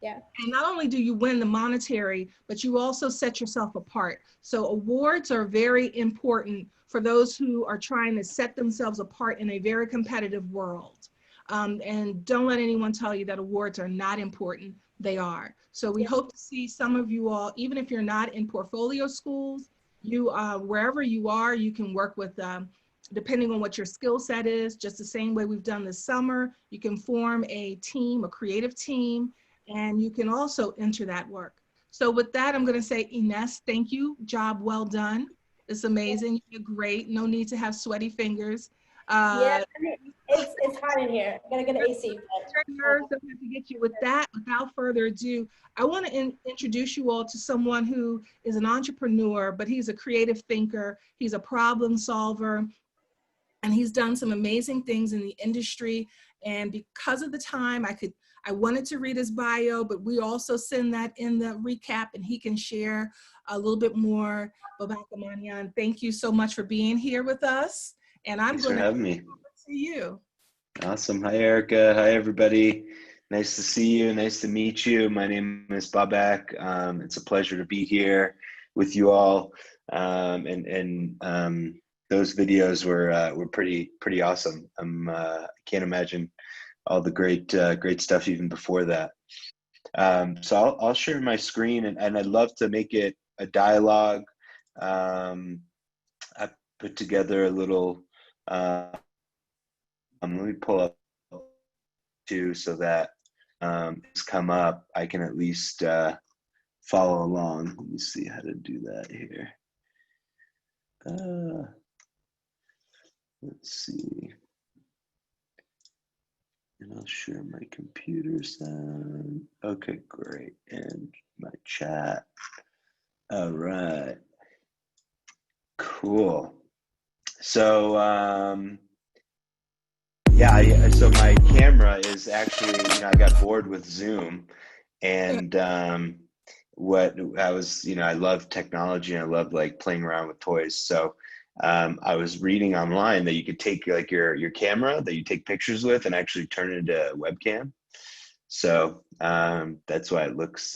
yeah. And not only do you win the monetary, but you also set yourself apart. So awards are very important for those who are trying to set themselves apart in a very competitive world. And don't let anyone tell you that awards are not important. They are. So we hope to see some of you all, even if you're not in portfolio schools, you wherever you are, you can work with, depending on what your skill set is, just the same way we've done this summer, you can form a team, a creative team, and you can also enter that work. So with that, I'm gonna say, Enas, thank you, job well done. It's amazing, you did great, no need to have sweaty fingers. Yeah, it's hot in here. I gotta get an AC. Don't have to get you with that. Without further ado, I want to introduce you all to someone who is an entrepreneur, but he's a creative thinker. He's a problem solver, and he's done some amazing things in the industry. And because of the time, I wanted to read his bio, but we also send that in the recap, and he can share a little bit more. Bobak, Emamian, thank you so much for being here with us. And I'm Thanks going for to having me. to you. Awesome. Hi, Erica. Hi, everybody. Nice to see you. Nice to meet you. My name is Bobak. It's a pleasure to be here with you all. Those videos were pretty awesome. I can't imagine all the great stuff even before that. So I'll share my screen, and I'd love to make it a dialogue. I put together a little. Let me pull up too, so that it's come up. I can at least follow along. Let me see how to do that here. Let's see. And I'll share my computer sound. Okay, great. And my chat. All right. Cool. So, yeah, so my camera is actually, I got bored with Zoom, and what I was, I love technology, and I love like playing around with toys. So I was reading online that you could take like your camera that you take pictures with and actually turn it into a webcam. So that's why it looks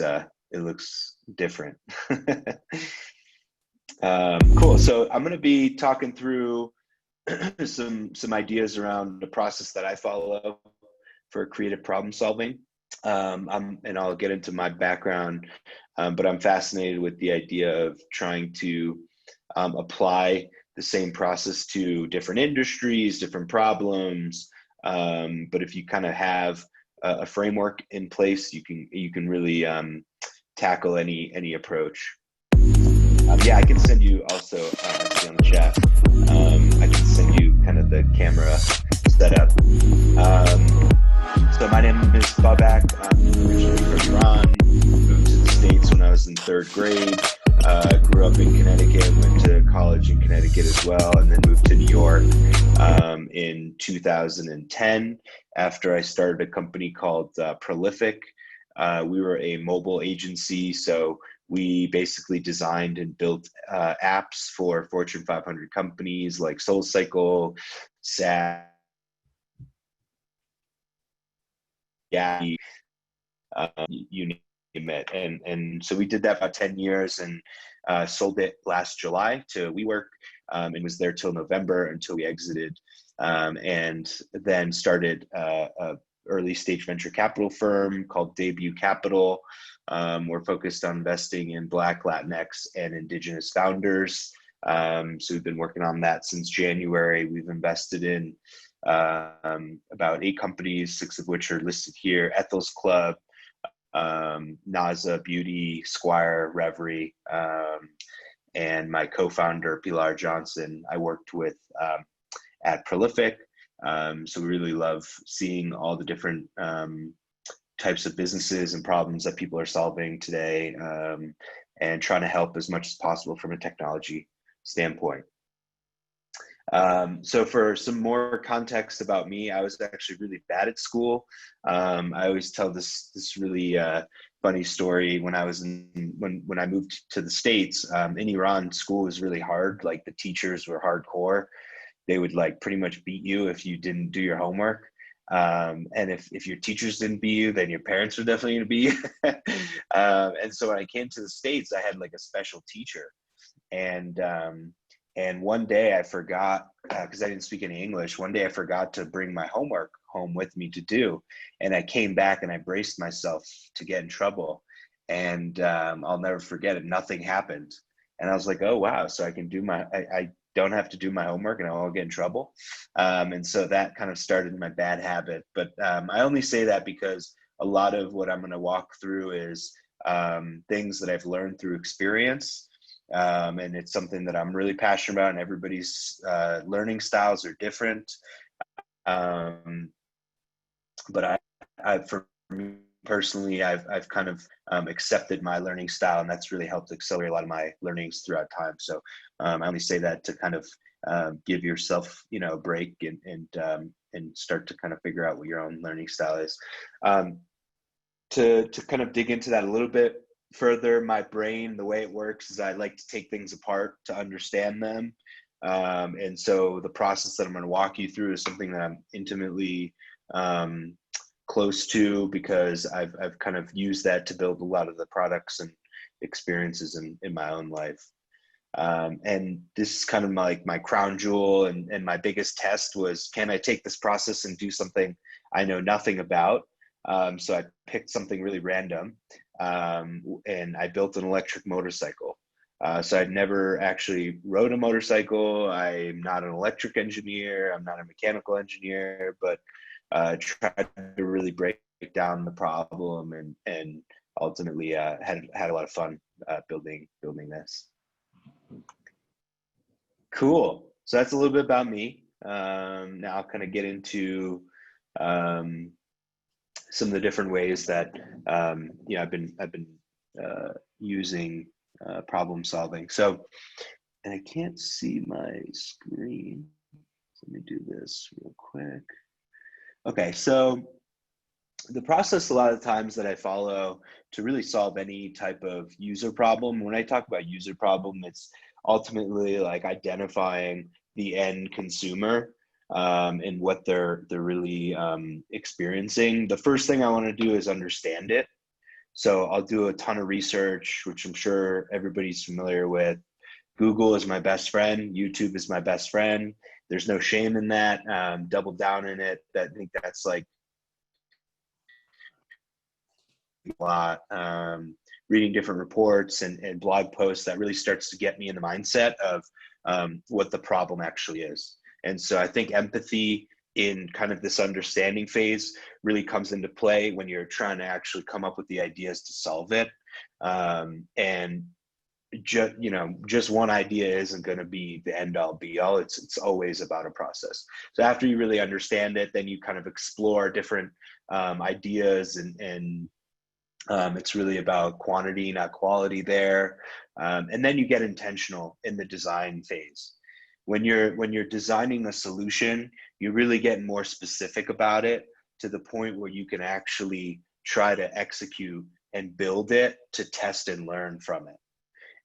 different. Cool. So I'm going to be talking through some ideas around the process that I follow for creative problem solving. And I'll get into my background, but I'm fascinated with the idea of trying to apply the same process to different industries, different problems. But if you kind of have a framework in place, you can really tackle any approach. Yeah, I can send you also, see on the chat, I can send you kind of the camera setup. So my name is Bobak. I'm originally from Iran, moved to the States when I was in 3rd grade, grew up in Connecticut, went to college in Connecticut as well, and then moved to New York in 2010 after I started a company called Prolific. We were a mobile agency, so we basically designed and built apps for Fortune 500 companies like SoulCycle, SAP, you name it. And so we did that for 10 years and sold it last July to WeWork, and was there till November until we exited, and then started a early stage venture capital firm called Debut Capital. We're focused on investing in Black, Latinx, and Indigenous founders. So we've been working on that since January. We've invested in about 8 companies, 6 of which are listed here: Ethel's Club, Naza Beauty, Squire, Revery, and my co-founder, Pilar Johnson, I worked with at Prolific. So we really love seeing all the different types of businesses and problems that people are solving today, and trying to help as much as possible from a technology standpoint. So for some more context about me, I was actually really bad at school. I always tell this really funny story. When I was when I moved to the States, in Iran, school was really hard. Like the teachers were hardcore. They would like pretty much beat you if you didn't do your homework. And if your teachers didn't beat you, then your parents were definitely going to beat you. And so when I came to the States, I had like a special teacher. And one day I forgot, because I didn't speak any English, one day I forgot to bring my homework home with me to do. And I came back and I braced myself to get in trouble. And I'll never forget it. Nothing happened. And I was like, oh, wow. So I can do I don't have to do my homework and I won't get in trouble. And so that kind of started my bad habit. But I only say that because a lot of what I'm going to walk through is things that I've learned through experience. And it's something that I'm really passionate about, and everybody's learning styles are different. But I for me personally, I've kind of accepted my learning style, and that's really helped accelerate a lot of my learnings throughout time. So I only say that to kind of give yourself, a break and start to kind of figure out what your own learning style is. To kind of dig into that a little bit further, my brain, the way it works is I like to take things apart to understand them. And so the process that I'm going to walk you through is something that I'm intimately close to, because I've kind of used that to build a lot of the products and experiences in my own life. And this is kind of my crown jewel, and my biggest test was, can I take this process and do something I know nothing about? So I picked something really random, and I built an electric motorcycle. So I'd never actually rode a motorcycle. I'm not an electric engineer. I'm not a mechanical engineer, but tried to really break down the problem, and ultimately had a lot of fun building this. Cool. So that's a little bit about me. Now I'll kind of get into some of the different ways that I've been using problem solving. So, and I can't see my screen. Let me do this real quick. Okay, so the process a lot of times that I follow to really solve any type of user problem, when I talk about user problem, it's ultimately like identifying the end consumer and what they're really experiencing. The first thing I want to do is understand it. So I'll do a ton of research, which I'm sure everybody's familiar with. Google is my best friend. YouTube is my best friend. There's no shame in that. Double down in it. I think that's like a lot. Reading different reports and blog posts, that really starts to get me in the mindset of what the problem actually is. And so I think empathy in kind of this understanding phase really comes into play when you're trying to actually come up with the ideas to solve it. And just one idea isn't going to be the end all be all. It's always about a process. So after you really understand it, then you kind of explore different ideas, and it's really about quantity, not quality there. And then you get intentional in the design phase. When you're designing a solution, you really get more specific about it, to the point where you can actually try to execute and build it to test and learn from it.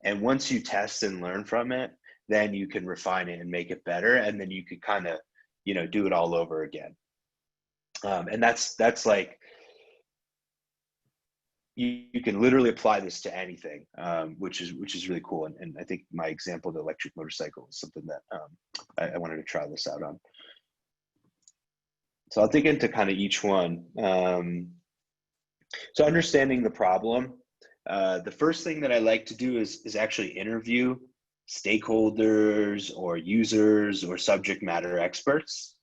And once you test and learn from it, then you can refine it and make it better. And then you could kind of, do it all over again. And that's like, you can literally apply this to anything, which is really cool. And I think my example of the electric motorcycle is something that I wanted to try this out on. So I'll dig into kind of each one. So understanding the problem, the first thing that I like to do is actually interview stakeholders or users or subject matter experts.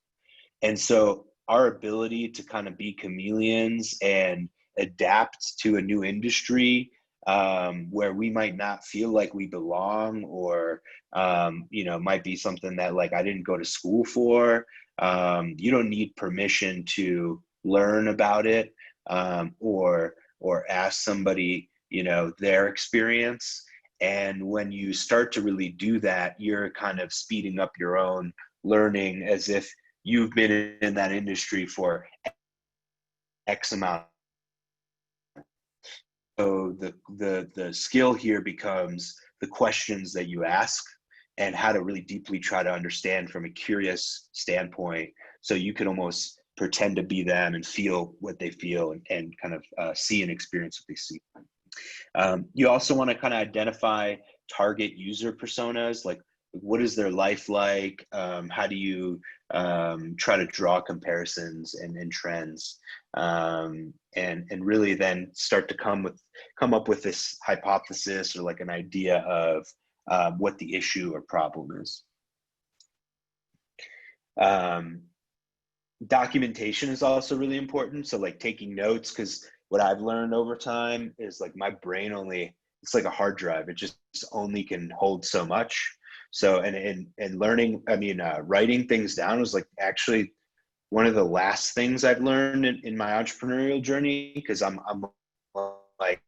And so our ability to kind of be chameleons and adapt to a new industry where we might not feel like we belong, or might be something that like I didn't go to school for. You don't need permission to learn about it or ask somebody their experience. And when you start to really do that, you're kind of speeding up your own learning, as if you've been in that industry for X amount. So the skill here becomes the questions that you ask, and how to really deeply try to understand from a curious standpoint, so you can almost pretend to be them and feel what they feel, and kind of see and experience what they see. You also want to kind of identify target user personas, like what is their life like? How do you try to draw comparisons and trends, and really then start to come up with this hypothesis, or like an idea of what the issue or problem is. Documentation is also really important. So like taking notes, because what I've learned over time is like my brain it's like a hard drive. It just only can hold so much. So, and learning, writing things down was like actually one of the last things I've learned in my entrepreneurial journey, because I'm like,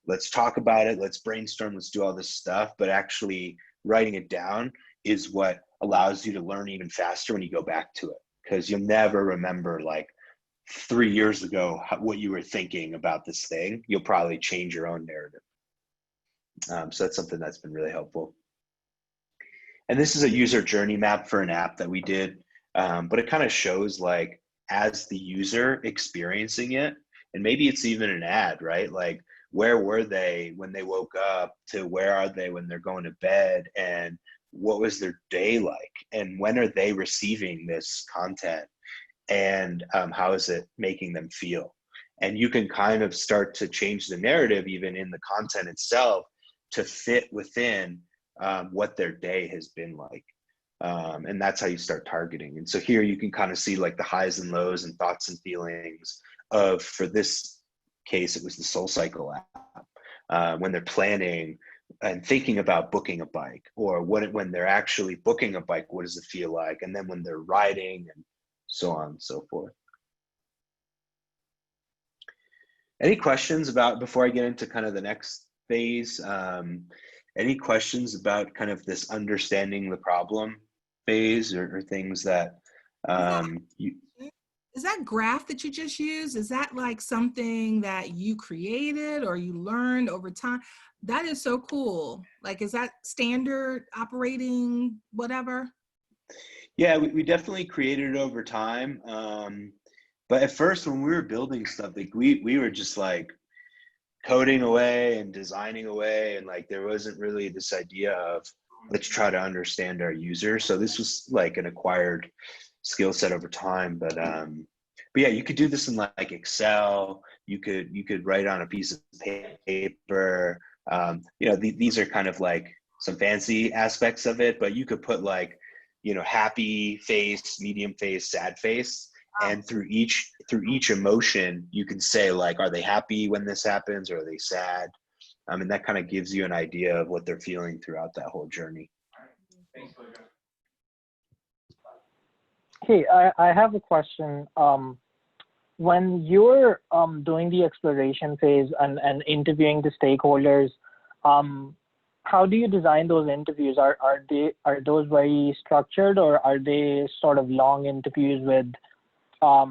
let's talk about it, let's brainstorm, let's do all this stuff. But actually writing it down is what allows you to learn even faster when you go back to it, because you'll never remember like 3 years ago what you were thinking about this thing. You'll probably change your own narrative. So that's something that's been really helpful. And this is a user journey map for an app that we did, but it kind of shows like as the user experiencing it, and maybe it's even an ad, right? Like where were they when they woke up to where are they when they're going to bed, and what was their day like, and when are they receiving this content, and how is it making them feel? And you can kind of start to change the narrative even in the content itself to fit within what their day has been like. And that's how you start targeting. And so here you can kind of see like the highs and lows and thoughts and feelings of, for this case, it was the SoulCycle app, when they're planning and thinking about booking a bike, or when they're actually booking a bike, what does it feel like? And then when they're riding, and so on and so forth. Any questions about, before I get into kind of the next phase, any questions about kind of this understanding the problem phase, or things that Is that graph that you just used, is that like something that you created or you learned over time? That is so cool. Like, is that standard operating whatever? Yeah, we definitely created it over time. But at first when we were building stuff, like we were just like coding away and designing away, and like there wasn't really this idea of let's try to understand our users. So this was like an acquired skill set over time. But yeah, you could do this in like Excel. You could write on a piece of paper. You know, these are kind of like some fancy aspects of it, but you could put like, you know, happy face, medium face, sad face, and through each emotion you can say like, are they happy when this happens, or are they sad? And that kind of gives you an idea of what they're feeling throughout that whole journey. Hey, I have a question. When you're doing the exploration phase and interviewing the stakeholders, how do you design those interviews? Are those very structured, or are they sort of long interviews with a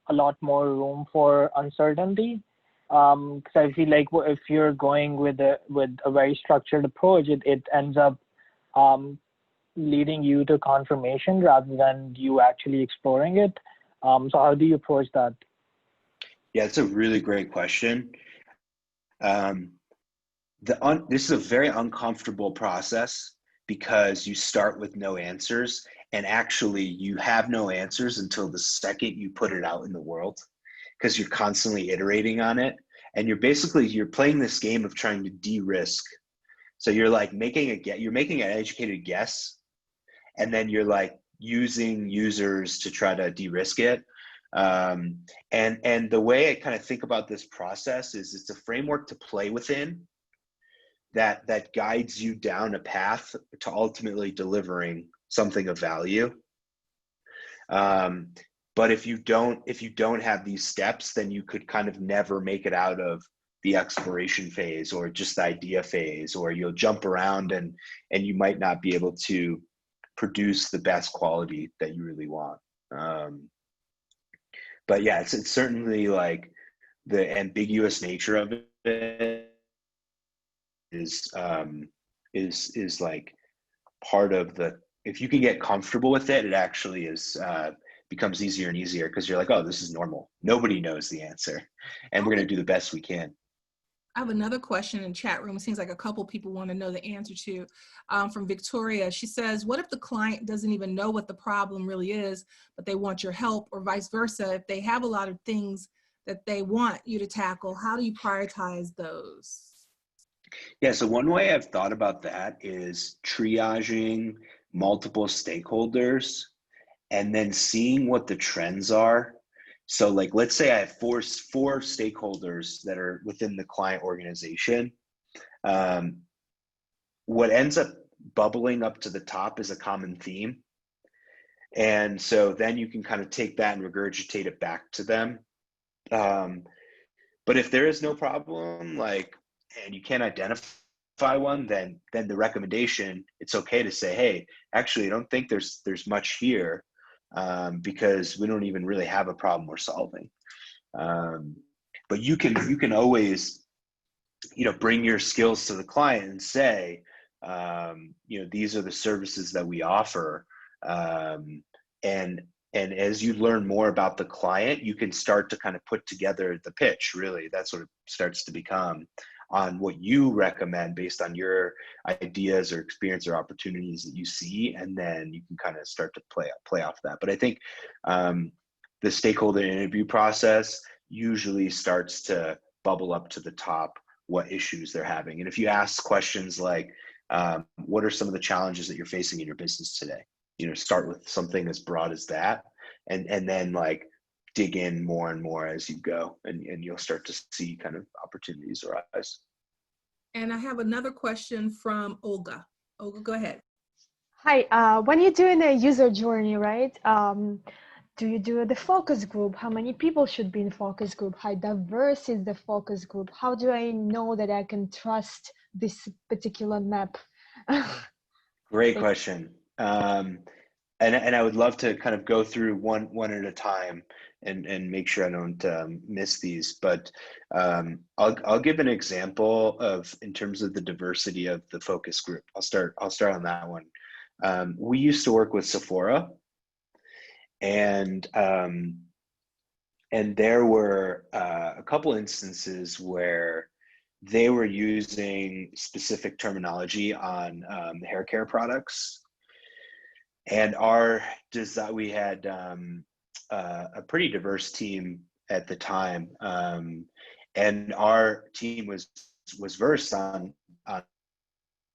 lot more room for uncertainty? Because I feel like if you're going with a very structured approach, it ends up leading you to confirmation rather than you actually exploring it. So how do you approach that? Yeah, it's a really great question. This is a very uncomfortable process because you start with no answers, and actually you have no answers until the second you put it out in the world, because you're constantly iterating on it, and you're playing this game of trying to de-risk. So you're like making an educated guess, and then you're like using users to try to de-risk it. And the way I kind of think about this process is it's a framework to play within that guides you down a path to ultimately delivering something of value. But if you don't have these steps, then you could kind of never make it out of the exploration phase or just the idea phase, or you'll jump around and you might not be able to produce the best quality that you really want. But yeah, it's certainly like the ambiguous nature of it is like part of the, if you can get comfortable with it, it actually is becomes easier and easier, because you're like, oh, this is normal. Nobody knows the answer, and we're going to do the best we can. I have another question in chat room. It seems like a couple people want to know the answer to, from Victoria. She says, what if the client doesn't even know what the problem really is, but they want your help, or vice versa? If they have a lot of things that they want you to tackle, how do you prioritize those? Yeah, so one way I've thought about that is triaging multiple stakeholders and then seeing what the trends are. So like, let's say I have four stakeholders that are within the client organization. What ends up bubbling up to the top is a common theme. And so then you can kind of take that and regurgitate it back to them. But if there is no problem, like, and you can't identify one, then the recommendation, it's okay to say, hey, actually, I don't think there's much here, because we don't even really have a problem we're solving. But you can always, bring your skills to the client and say, these are the services that we offer. And as you learn more about the client, you can start to kind of put together the pitch, really. That's what it starts to become, on what you recommend based on your ideas or experience or opportunities that you see. And then you can kind of start to play off that. But I think the stakeholder interview process usually starts to bubble up to the top what issues they're having. And if you ask questions like, what are some of the challenges that you're facing in your business today? Start with something as broad as that, and then like dig in more and more as you go, and you'll start to see kind of opportunities arise. And I have another question from Olga. Olga, go ahead. Hi, when you're doing a user journey, right? Do you do the focus group? How many people should be in focus group? How diverse is the focus group? How do I know that I can trust this particular map? Great question. And I would love to kind of go through one at a time and make sure I don't miss these. But I'll give an example of, in terms of the diversity of the focus group. I'll start on that one. We used to work with Sephora, and there were a couple instances where they were using specific terminology on hair care products. And we had a pretty diverse team at the time, and our team was versed on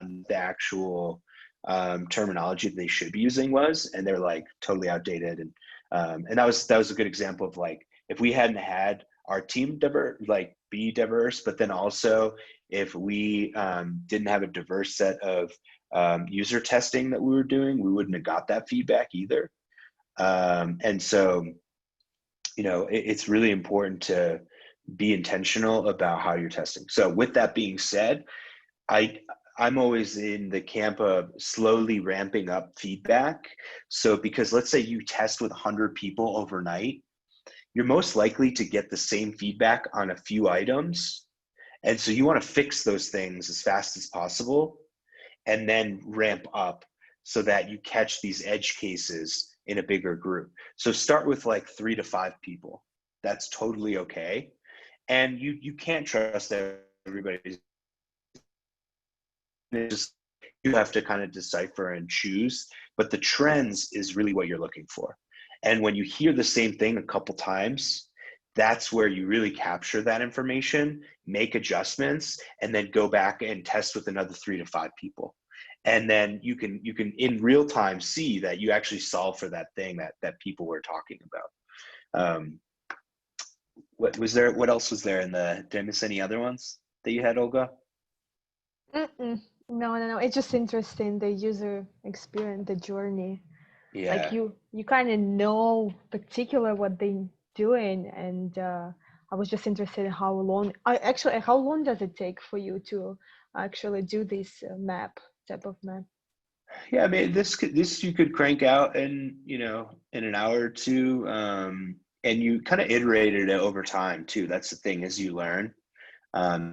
the actual terminology that they should be using and they're like totally outdated. And that was a good example of, like, if we hadn't had our team be diverse, but then also if we didn't have a diverse set of user testing that we were doing, we wouldn't have got that feedback either. And so, it's really important to be intentional about how you're testing. So with that being said, I'm always in the camp of slowly ramping up feedback. So because let's say you test with 100 people overnight, you're most likely to get the same feedback on a few items. And so you want to fix those things as fast as possible and then ramp up so that you catch these edge cases in a bigger group. So start with like 3 to 5 people. That's totally okay. And you can't trust everybody. You have to kind of decipher and choose, but the trends is really what you're looking for. And when you hear the same thing a couple times, that's where you really capture that information, make adjustments, and then go back and test with another 3 to 5 people. And then you can in real time see that you actually solve for that thing that people were talking about. What else was there did I miss any other ones that you had, Olga? No. It's just interesting, the user experience, the journey. Yeah. Like you kind of know particular what they're doing, and I was just interested in how long does it take for you to actually do this type of map? Yeah, I mean, this you could crank out in an hour or two, and you kind of iterated it over time too. That's the thing, as you learn,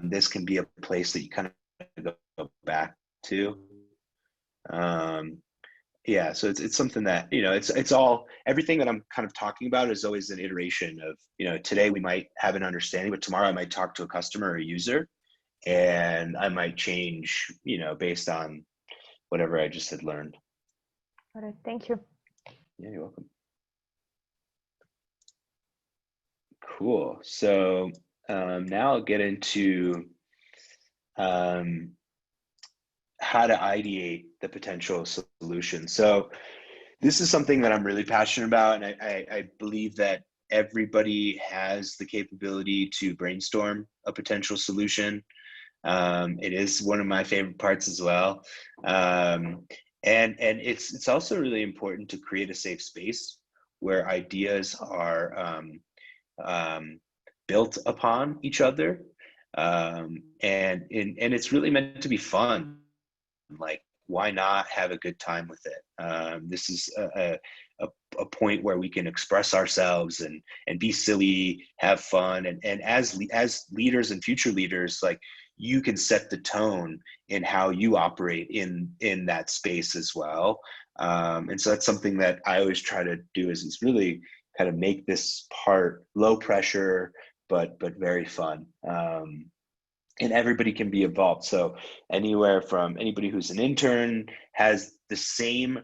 this can be a place that you kind of go back to. Yeah, so it's something that, it's all, everything that I'm kind of talking about is always an iteration of, today we might have an understanding, but tomorrow I might talk to a customer or a user, and I might change, based on whatever I just had learned. All right, thank you. Yeah, you're welcome. Cool. So now I'll get into how to ideate the potential solution. So this is something that I'm really passionate about, and I believe that everybody has the capability to brainstorm a potential solution. It is one of my favorite parts as well. And it's also really important to create a safe space where ideas are built upon each other. And it's really meant to be fun. Like, why not have a good time with it? This is a point where we can express ourselves and be silly, have fun. And as leaders and future leaders, like, you can set the tone in how you operate in that space as well. And so that's something that I always try to do is really kind of make this part low pressure, but very fun. And everybody can be involved. So anywhere from anybody who's an intern has the same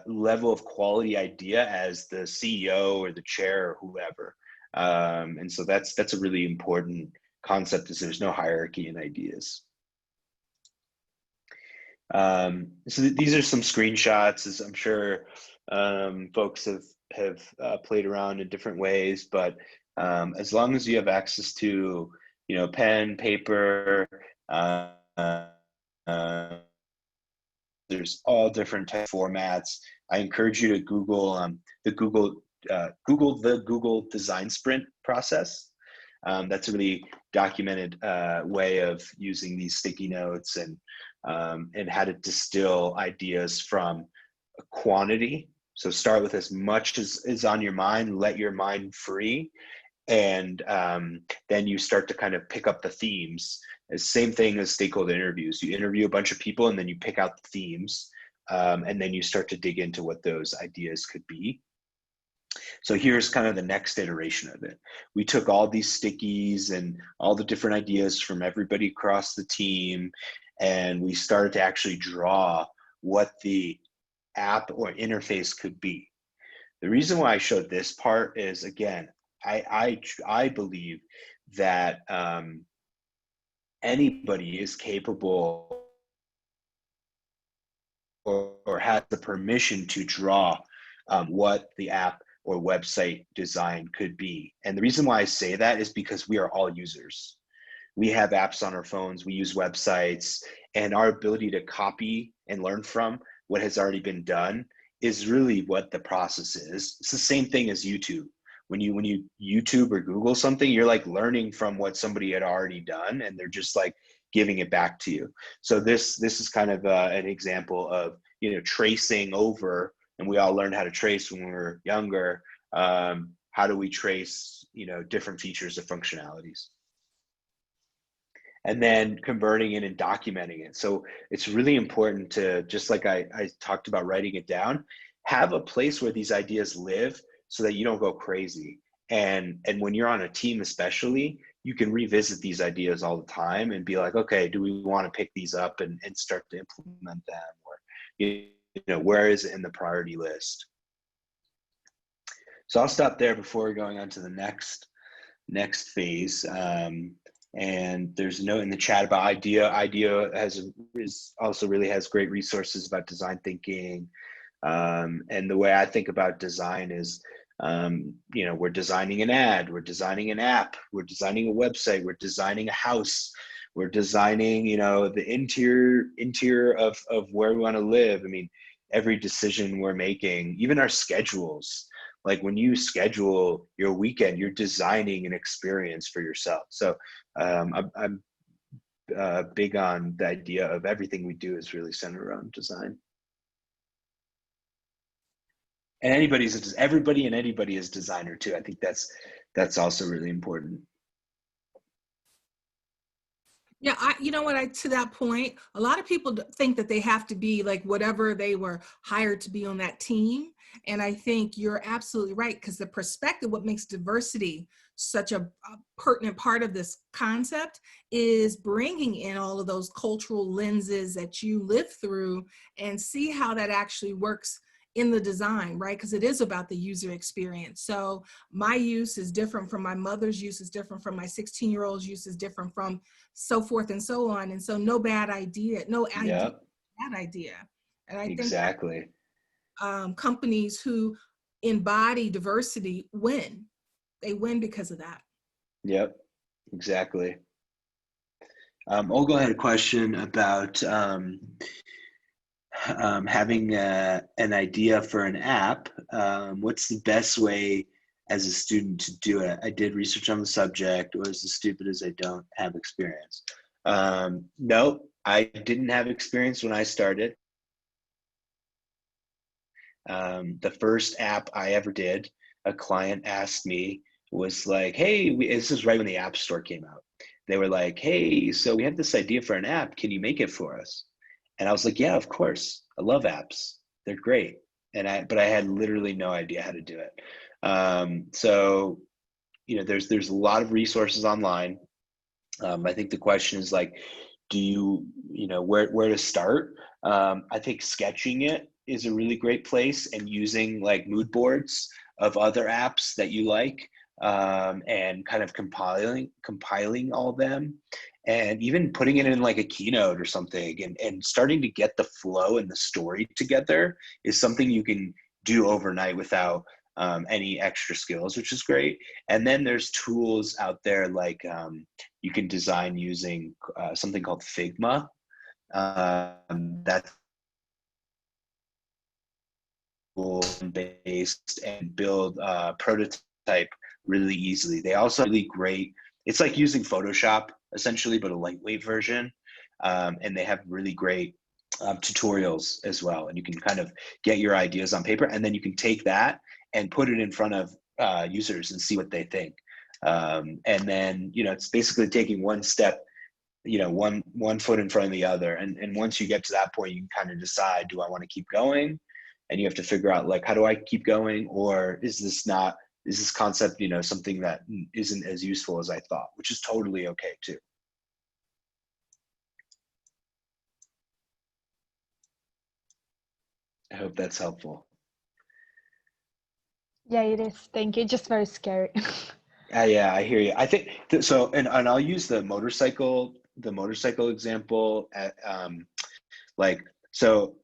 level of quality idea as the CEO or the chair or whoever. And so that's a really important concept, is there's no hierarchy in ideas. So these are some screenshots, as I'm sure folks have played around in different ways, but as long as you have access to, you know, pen, paper, there's all different type formats. I encourage you to Google the Google Design Sprint process. That's a really documented way of using these sticky notes and how to distill ideas from a quantity. So start with as much as is on your mind, let your mind free, and then you start to kind of pick up the themes. The same thing as stakeholder interviews. You interview a bunch of people and then you pick out the themes, and then you start to dig into what those ideas could be. So here's kind of the next iteration of it. We took all these stickies and all the different ideas from everybody across the team, and we started to actually draw what the app or interface could be. The reason why I showed this part is, again, I believe that anybody is capable or has the permission to draw what the app or website design could be. And the reason why I say that is because we are all users. We have apps on our phones, we use websites, and our ability to copy and learn from what has already been done is really what the process is. It's the same thing as YouTube. When you YouTube or Google something, you're like learning from what somebody had already done, and they're just like giving it back to you. So this is kind of an example of, you know, tracing over, and we all learned how to trace when we were younger. How do we trace, you know, different features of functionalities? And then converting it and documenting it. So it's really important to, just like I talked about writing it down, have a place where these ideas live so that you don't go crazy. And when you're on a team especially, you can revisit these ideas all the time and be like, okay, do we want to pick these up and start to implement them? Or, you know, where is it in the priority list? So I'll stop there before going on to the next phase. And there's a note in the chat about IDEA. IDEA also really has great resources about design thinking. And the way I think about design is, you know, we're designing an ad, we're designing an app, we're designing a website, we're designing a house, we're designing, you know, the interior of where we want to live. I mean, every decision we're making, even our schedules, like when you schedule your weekend, you're designing an experience for yourself. So I'm big on the idea of everything we do is really centered around design. And everybody and anybody is designer too. I think that's also really important. Yeah, you know what, to that point, a lot of people think that they have to be like whatever they were hired to be on that team. And I think you're absolutely right, because the perspective, what makes diversity such a pertinent part of this concept is bringing in all of those cultural lenses that you live through and see how that actually works in the design, right? Because it is about the user experience. So my use is different from my mother's use, is different from my 16-year-old's use, is different from so forth and so on. And so no bad idea, bad idea. And I think exactly. Companies who embody diversity win. They win because of that. Yep, exactly. Olga had a question about having an idea for an app. What's the best way as a student to do it? I did research on the subject, or as stupid as I don't have experience. No, I didn't have experience when I started. The first app I ever did, a client asked me, was like, hey, this is right when the App Store came out. they were like, hey, so we have this idea for an app. Can you make it for us? And I was like, yeah, of course. I love apps. They're great. But I had literally no idea how to do it. So, there's a lot of resources online. I think the question is like, where to start? I think sketching it is a really great place, and using like mood boards of other apps that you like, and kind of compiling all them, and even putting it in like a keynote or something, and starting to get the flow and the story together is something you can do overnight without any extra skills, which is great. And then there's tools out there like you can design using something called Figma. That's based, and build a prototype really easily. They also really great. It's like using Photoshop essentially, but a lightweight version. And they have really great tutorials as well. And you can kind of get your ideas on paper, and then you can take that and put it in front of users and see what they think. And then, it's basically taking one step, one foot in front of the other. And once you get to that point, you can kind of decide, do I want to keep going? And you have to figure out like, how do I keep going? Or is this concept, something that isn't as useful as I thought, which is totally okay too. I hope that's helpful. Yeah, it is. Thank you. Just very scary. Yeah, I hear you. I think so, and I'll use the motorcycle example at so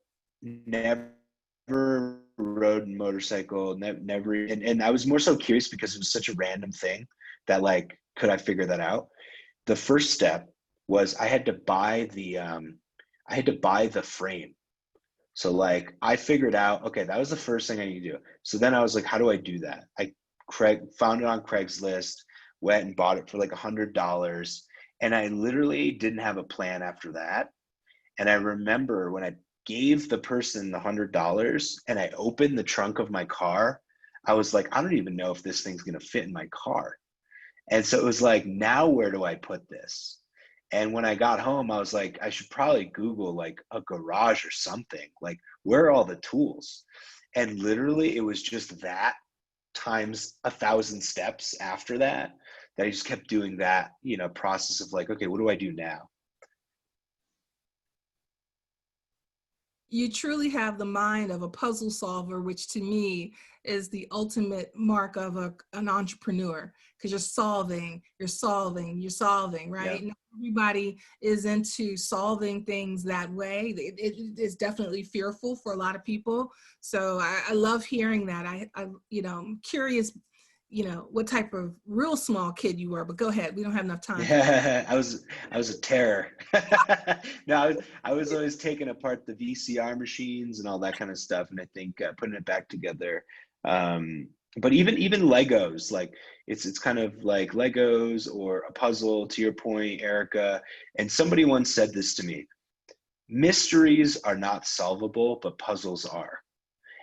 never rode a motorcycle, never, and I was more so curious because it was such a random thing that like, could I figure that out? The first step was I had to buy the frame. So like I figured out, okay, that was the first thing I need to do. So then I was like, how do I do that? I found it on Craigslist, went and bought it for like $100. And I literally didn't have a plan after that. And I remember when I gave the person the $100 and I opened the trunk of my car, I was like, I don't even know if this thing's gonna fit in my car. And so it was like, now where do I put this? And when I got home, I was like, I should probably Google like a garage or something. Like, where are all the tools? And literally, it was just that times 1,000 steps after that I just kept doing that, process of like, okay, what do I do now? You truly have the mind of a puzzle solver, which to me is the ultimate mark of an entrepreneur, because you're solving, right? Yeah. Not everybody is into solving things that way. It is definitely fearful for a lot of people. So I love hearing that. I'm curious, what type of real small kid you were, but go ahead. We don't have enough time. Yeah, I was a terror. No, I was always taking apart the VCR machines and all that kind of stuff, and I think putting it back together. But even Legos, like it's kind of like Legos or a puzzle, to your point, Erica. And somebody once said this to me: mysteries are not solvable, but puzzles are.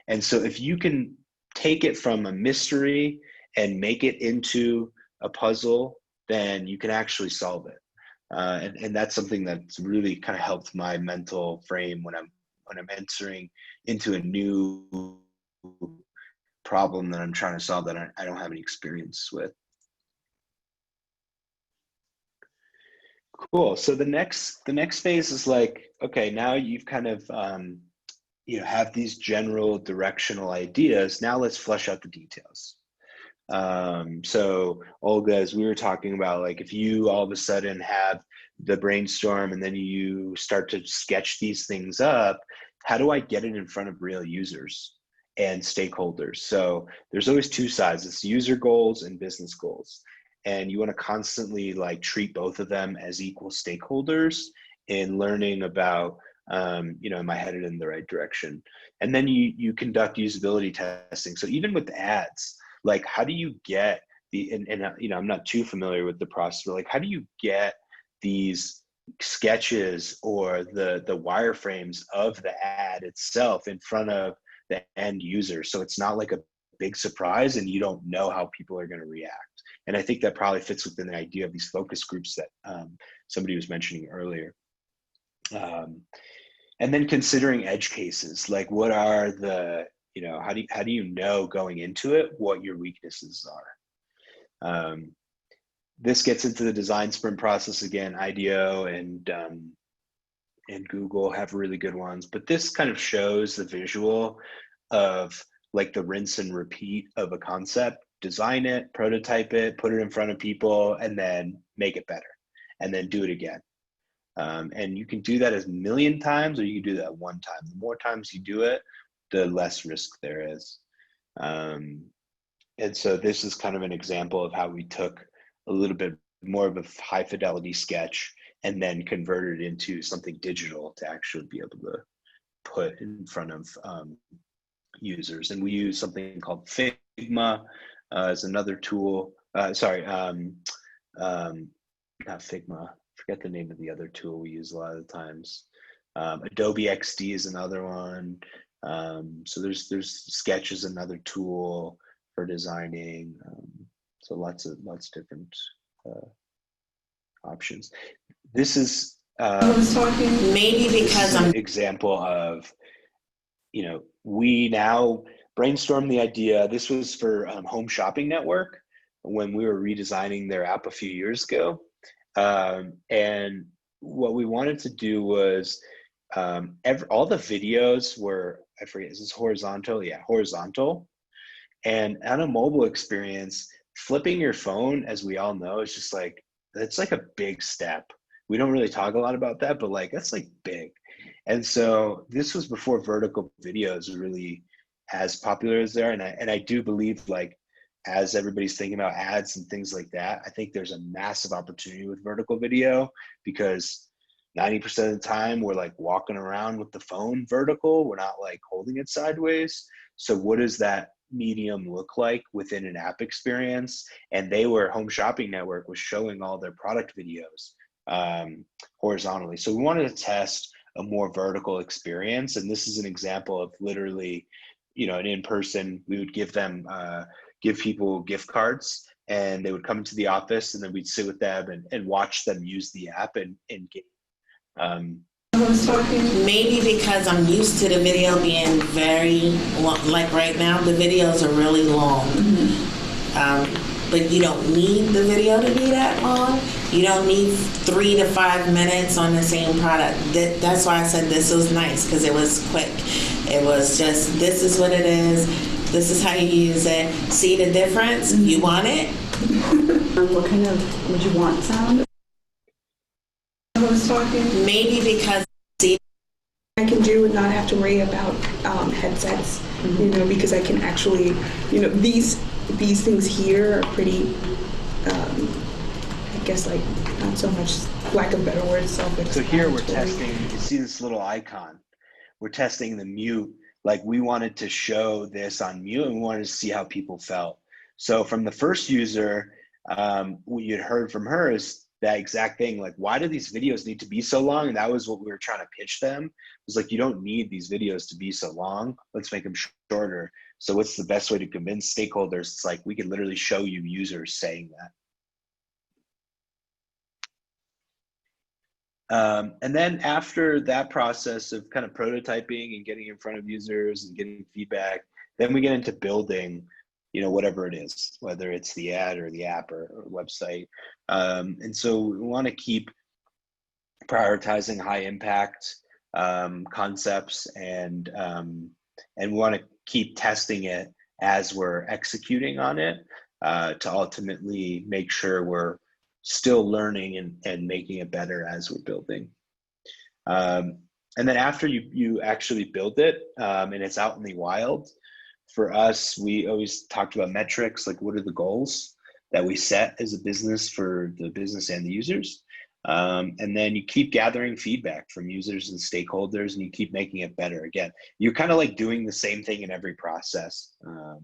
And so if you can take it from a mystery and make it into a puzzle, then you can actually solve it. And that's something that's really kind of helped my mental frame when I'm entering into a new problem that I'm trying to solve that I don't have any experience with. Cool. So the next phase is like, okay, now you've kind of have these general directional ideas. Now let's flesh out the details. So Olga, as we were talking about, like if you all of a sudden have the brainstorm and then you start to sketch these things up, how do I get it in front of real users and stakeholders? So there's always two sides. It's user goals and business goals. And you want to constantly like treat both of them as equal stakeholders in learning about, am I headed in the right direction? And then you conduct usability testing. So even with ads, like how do you get I'm not too familiar with the process, but like how do you get these sketches or the wireframes of the ad itself in front of the end user, so it's not like a big surprise and you don't know how people are going to react. And I think that probably fits within the idea of these focus groups that somebody was mentioning earlier. And then considering edge cases, like what are the, how do you know going into it what your weaknesses are? This gets into the design sprint process again. IDEO and Google have really good ones, but this kind of shows the visual of like the rinse and repeat of a concept. Design it, prototype it, put it in front of people, and then make it better, and then do it again. And you can do that as a million times, or you can do that one time. The more times you do it, the less risk there is. And so this is kind of an example of how we took a little bit more of a high fidelity sketch and then converted it into something digital to actually be able to put in front of users. And we use something called Figma as another tool. Not Figma. Forget the name of the other tool we use a lot of the times. Adobe XD is another one. So there's Sketch is another tool for designing. So lots of different options. This is maybe because an example of, we now brainstormed the idea. This was for Home Shopping Network when we were redesigning their app a few years ago. And what we wanted to do was all the videos were, I forget, is this horizontal? Yeah, horizontal. And on a mobile experience, flipping your phone, as we all know, is just like, that's like a big step. We don't really talk a lot about that, but like, that's like big. And so this was before vertical videos were really as popular as they are. And I do believe, like, as everybody's thinking about ads and things like that, I think there's a massive opportunity with vertical video, because 90% of the time we're like walking around with the phone vertical. We're not like holding it sideways. So what does that medium look like within an app experience? And Home Shopping Network was showing all their product videos horizontally. So we wanted to test a more vertical experience. And this is an example of literally, an in-person, we would give people gift cards, and they would come to the office, and then we'd sit with them and watch them use the app and get. Maybe because I'm used to the video being very long, like right now, the videos are really long. But you don't need the video to be that long. You don't need 3 to 5 minutes on the same product. That's why I said this was nice, because it was quick. It was just, this is what it is. This is how you use it. See the difference? You want it? What kind of would you want sound? Maybe because I can do and not have to worry about headsets, because I can actually, these things here are pretty, I guess, like, not so much, lack of a better word, self-explanatory. So here we're testing, you see this little icon. We're testing the mute. Like, we wanted to show this on mute, and we wanted to see how people felt. So from the first user, what you'd heard from her is that exact thing. Like, why do these videos need to be so long? And that was what we were trying to pitch them. It was like, you don't need these videos to be so long. Let's make them shorter. So what's the best way to convince stakeholders? It's like, we can literally show you users saying that. And then after that process of kind of prototyping and getting in front of users and getting feedback, then we get into building, whatever it is, whether it's the ad or the app or website. And so we want to keep prioritizing high impact concepts, and we want to keep testing it as we're executing on it to ultimately make sure we're still learning and making it better as we're building. And then after you actually build it and it's out in the wild, for us, we always talked about metrics, like what are the goals that we set as a business for the business and the users. And then you keep gathering feedback from users and stakeholders, and you keep making it better. Again, you're kind of like doing the same thing in every process. And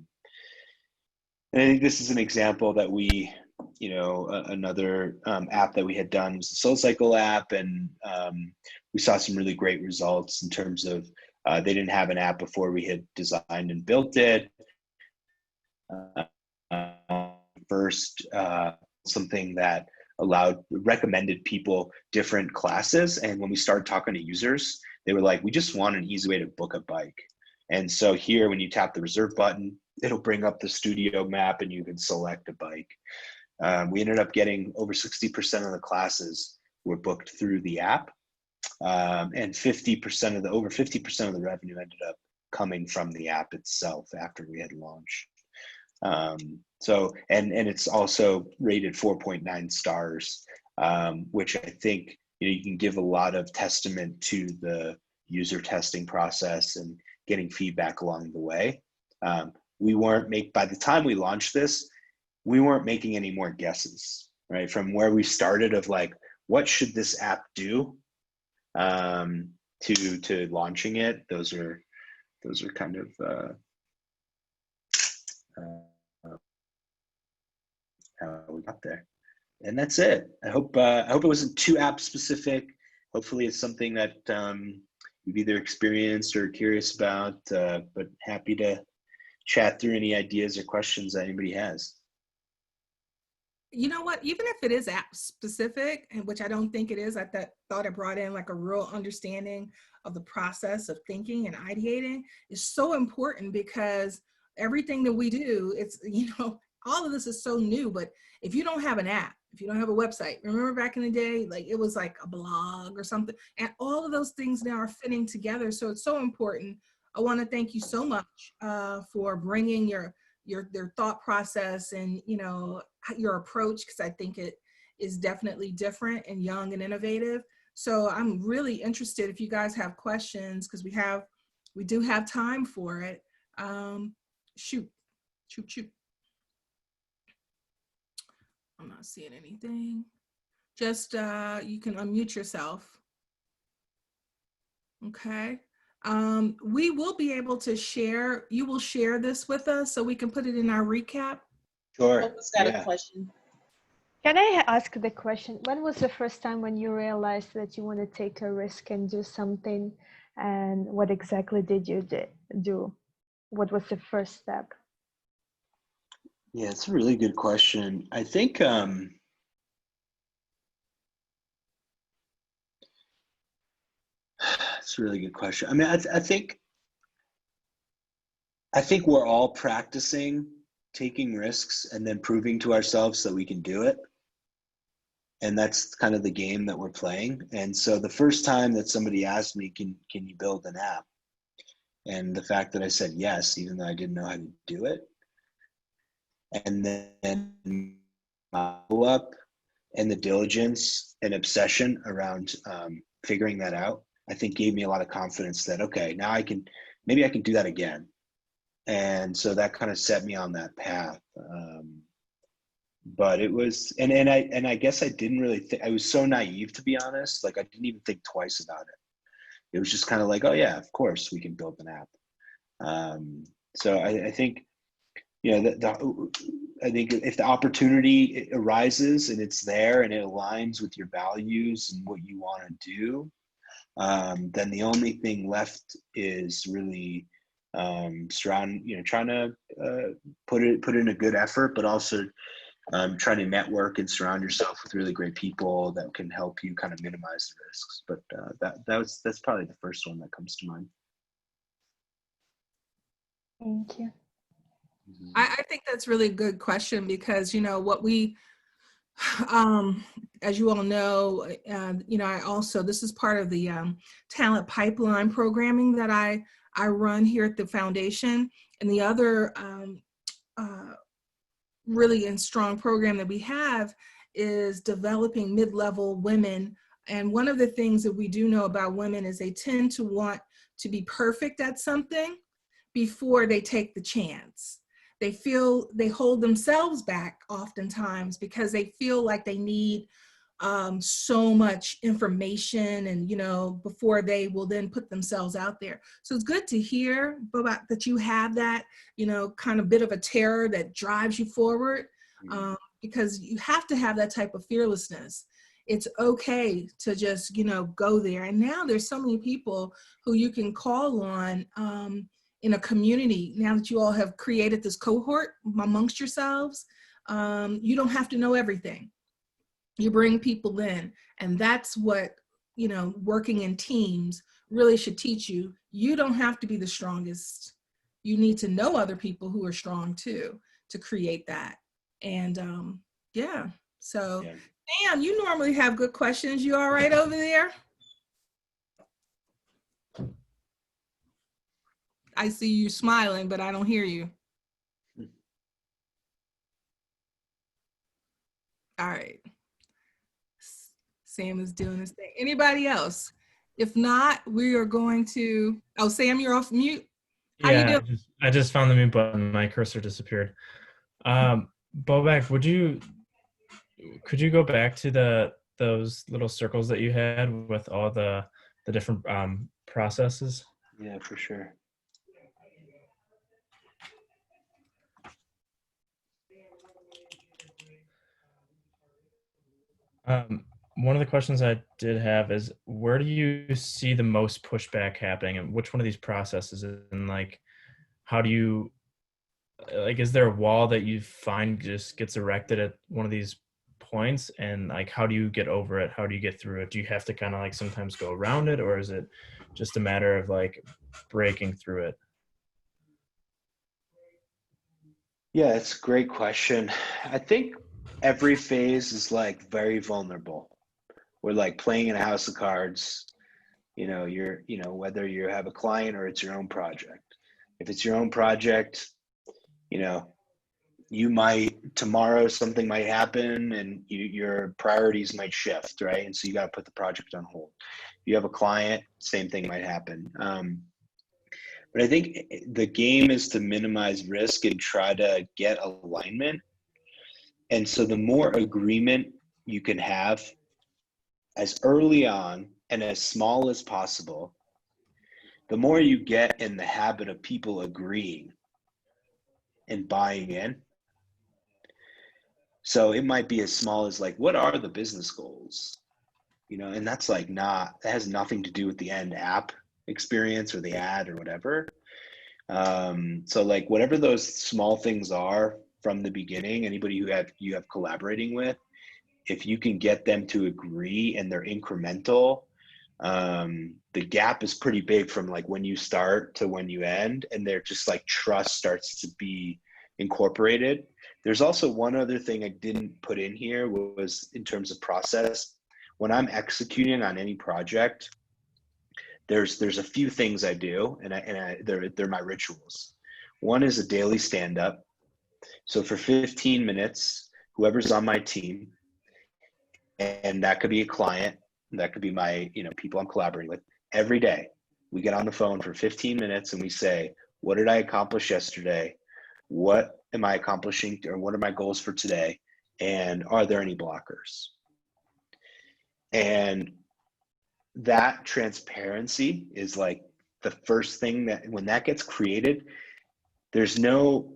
I think this is an example that we, another app that we had done was the SoulCycle app, and we saw some really great results in terms of they didn't have an app before we had designed and built it. First, something that recommended people different classes. And when we started talking to users, they were like, we just want an easy way to book a bike. And so here, when you tap the reserve button, it'll bring up the studio map and you can select a bike. We ended up getting over 60% of the classes were booked through the app. And over 50% of the revenue ended up coming from the app itself after we had launched. So it's also rated 4.9 stars, which I think you can give a lot of testament to the user testing process and getting feedback along the way. By the time we launched this, we weren't making any more guesses, right? From where we started of like, what should this app do, to launching it. Those are kind of how we got there. And that's it. I hope it wasn't too app specific. Hopefully it's something that you've either experienced or curious about, but happy to chat through any ideas or questions that anybody has. You know what, even if it is app specific, and which I don't think it is, I thought it brought in like a real understanding of the process of thinking and ideating is so important, because everything that we do, it's, all of this is so new, but if you don't have an app, if you don't have a website, remember back in the day, like it was like a blog or something, and all of those things now are fitting together. So it's so important. I want to thank you so much for bringing your thought process and, your approach, because I think it is definitely different and young and innovative. So I'm really interested if you guys have questions, because we do have time for it. Shoot. I'm not seeing anything. Just you can unmute yourself. Okay. We will be able to share. You will share this with us so we can put it in our recap. Sure. Bobak's got a question. Can I ask the question? When was the first time when you realized that you want to take a risk and do something? And what exactly did you do? What was the first step? Yeah, it's a really good question. I think it's a really good question. I mean, I think we're all practicing taking risks and then proving to ourselves that we can do it. And that's kind of the game that we're playing. And so the first time that somebody asked me, can you build an app? And the fact that I said yes, even though I didn't know how to do it. And then follow up and the diligence and obsession around figuring that out, I think gave me a lot of confidence that, okay, now maybe I can do that again. And so that kind of set me on that path. But it was, and I guess I didn't really think, I was so naive, to be honest. Like I didn't even think twice about it. It was just kind of like, oh yeah, of course we can build an app. So I think, I think if the opportunity arises and it's there and it aligns with your values and what you want to do, then the only thing left is really trying to put in a good effort, but also trying to network and surround yourself with really great people that can help you kind of minimize the risks. But that's probably the first one that comes to mind. Thank you. I think that's really a good question, because what we, as you all know, I also, this is part of the talent pipeline programming that I run here at the foundation, and the other really strong program that we have is developing mid-level women. And one of the things that we do know about women is they tend to want to be perfect at something before they take the chance. They hold themselves back oftentimes because they feel like they need so much information and, before they will then put themselves out there. So it's good to hear, Bobak, that you have that, kind of bit of a terror that drives you forward, because you have to have that type of fearlessness. It's okay to just, go there. And now there's so many people who you can call on, in a community, now that you all have created this cohort amongst yourselves, you don't have to know everything. You bring people in, and that's what, you know, working in teams really should teach you. You don't have to be the strongest. You need to know other people who are strong too, to create that. And yeah, so Dan, you normally have good questions. You all right over there? I see you smiling, but I don't hear you. All right. Sam is doing his thing. Anybody else? If not, we are going to, oh, Sam, you're off mute. How you doing? I just found the mute button. My cursor disappeared. Bobak, could you go back to those little circles that you had with all the different processes? Yeah, for sure. One of the questions I did have is, where do you see the most pushback happening, and which one of these processes, and like, how do you, like, is there a wall that you find just gets erected at one of these points, and like, how do you get over it? How do you get through it? Do you have to kind of like sometimes go around it, or is it just a matter of like breaking through it? Yeah, it's a great question. I think every phase is like very vulnerable. We're like playing in a house of cards. You know, whether you have a client or it's your own project. If it's your own project, you know, you might, tomorrow something might happen and your priorities might shift, right? And so you got to put the project on hold. If you have a client, same thing might happen. But I think the game is to minimize risk and try to get alignment. And so the more agreement you can have as early on and as small as possible, the more you get in the habit of people agreeing and buying in. So it might be as small as like, what are the business goals? You know, and that's like that has nothing to do with the end app experience or the ad or whatever. So like whatever those small things are from the beginning, anybody you have collaborating with, if you can get them to agree and they're incremental, the gap is pretty big from like when you start to when you end, and they're just like trust starts to be incorporated. There's also one other thing I didn't put in here was in terms of process. When I'm executing on any project, there's a few things I do, and they're my rituals. One is a daily stand-up. So for 15 minutes, whoever's on my team, and that could be a client, that could be my, people I'm collaborating with, every day we get on the phone for 15 minutes and we say, what did I accomplish yesterday? What am I accomplishing, or what are my goals for today? And are there any blockers? And that transparency is like the first thing that, when that gets created, there's no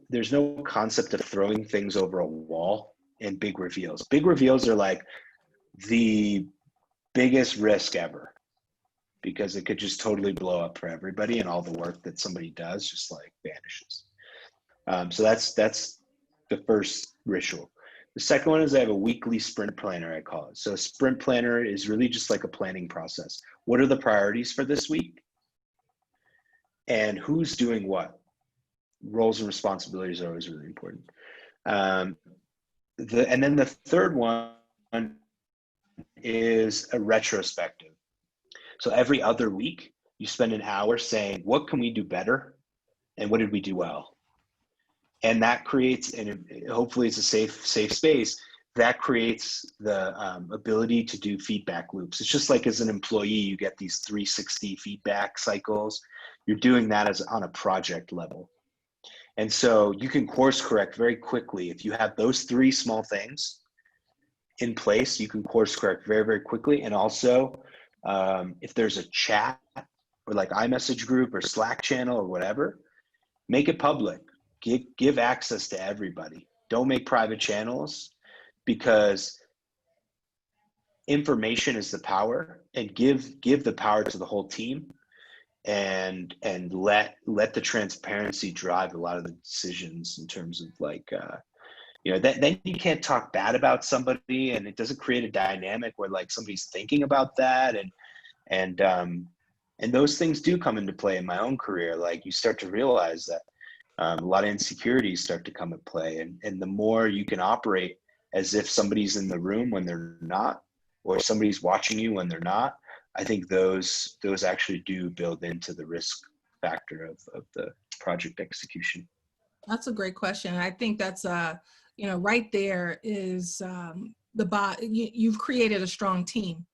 concept of throwing things over a wall and big reveals. Big reveals are like the biggest risk ever, because it could just totally blow up for everybody, and all the work that somebody does just like vanishes. So that's the first ritual. The second one is I have a weekly sprint planner, I call it. So a sprint planner is really just like a planning process. What are the priorities for this week? And who's doing what? Roles and responsibilities are always really important. And then the third one is a retrospective. So every other week, you spend an hour saying, what can we do better? And what did we do well? And that creates, and hopefully it's a safe space, that creates the ability to do feedback loops. It's just like as an employee, you get these 360 feedback cycles. You're doing that as on a project level. And so you can course correct very quickly. If you have those three small things in place, you can course correct very, very quickly. And also, if there's a chat or like iMessage group or Slack channel or whatever, make it public. Give access to everybody. Don't make private channels, because information is the power, and give the power to the whole team. and let the transparency drive a lot of the decisions in terms of like then you can't talk bad about somebody, and it doesn't create a dynamic where like somebody's thinking about that, and those things do come into play in my own career. Like you start to realize that a lot of insecurities start to come into play, and the more you can operate as if somebody's in the room when they're not, or somebody's watching you when they're not, I think those actually do build into the risk factor of the project execution. That's a great question. I think that's right there is you've created a strong team.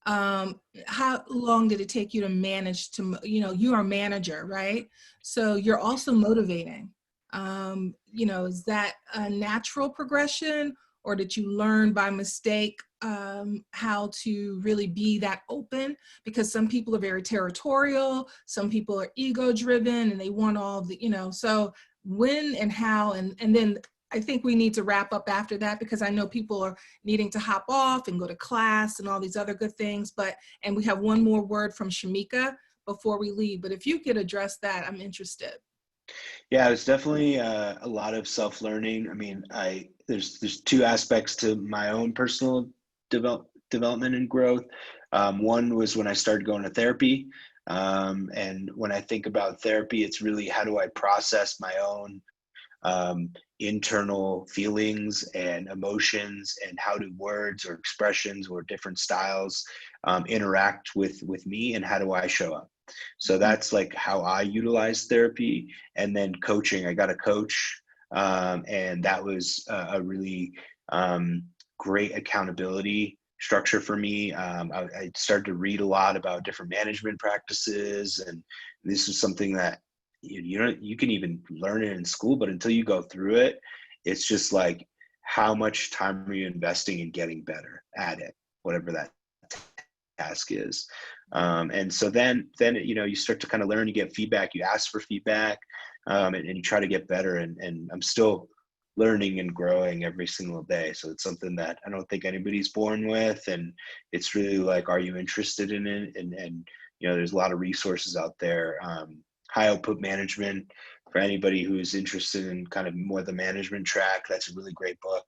How long did it take you to manage to, you are a manager, right? So you're also motivating. Is that a natural progression, or did you learn by mistake how to really be that open? Because some people are very territorial, some people are ego driven, and they want all the, so when and how, and then I think we need to wrap up after that, because I know people are needing to hop off and go to class and all these other good things, and we have one more word from Shameka before we leave, but if you could address that, I'm interested. Yeah, it was definitely a lot of self-learning. I mean, there's two aspects to my own personal development and growth. One was when I started going to therapy. And when I think about therapy, it's really how do I process my own internal feelings and emotions, and how do words or expressions or different styles interact with me, and how do I show up? So that's like how I utilize therapy. And then coaching, I got a coach, and that was a really great accountability structure for me. I started to read a lot about different management practices, and this is something that you can even learn it in school, but until you go through it, it's just like, how much time are you investing in getting better at it, whatever that task is. And so then you start to kind of learn, you get feedback, you ask for feedback, and you try to get better. And I'm still learning and growing every single day. So it's something that I don't think anybody's born with. And it's really like, are you interested in it? And there's a lot of resources out there. High output management, for anybody who's interested in kind of more the management track, that's a really great book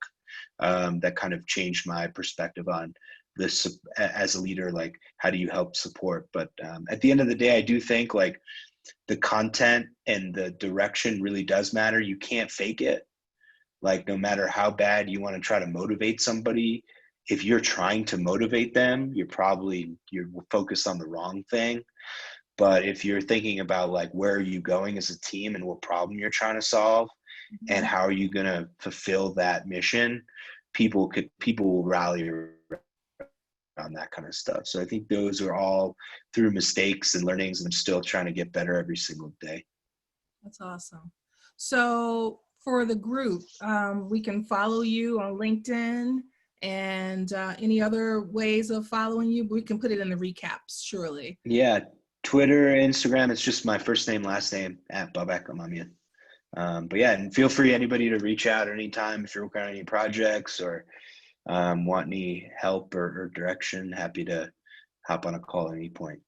that kind of changed my perspective on this as a leader. Like, how do you help support? But at the end of the day, I do think like the content and the direction really does matter. You can't fake it. Like, no matter how bad you want to try to motivate somebody, if you're trying to motivate them, you're focused on the wrong thing. But if you're thinking about like, where are you going as a team, and what problem you're trying to solve, and how are you going to fulfill that mission, people will rally around that kind of stuff. So I think those are all through mistakes and learnings, and I'm still trying to get better every single day. That's awesome. So for the group, we can follow you on LinkedIn, and any other ways of following you. We can put it in the recaps, surely. Yeah, Twitter, Instagram, it's just my first name, last name, at Bobak Emamian. But yeah, and feel free, anybody, to reach out anytime if you're working on any projects or want any help or direction. Happy to hop on a call at any point.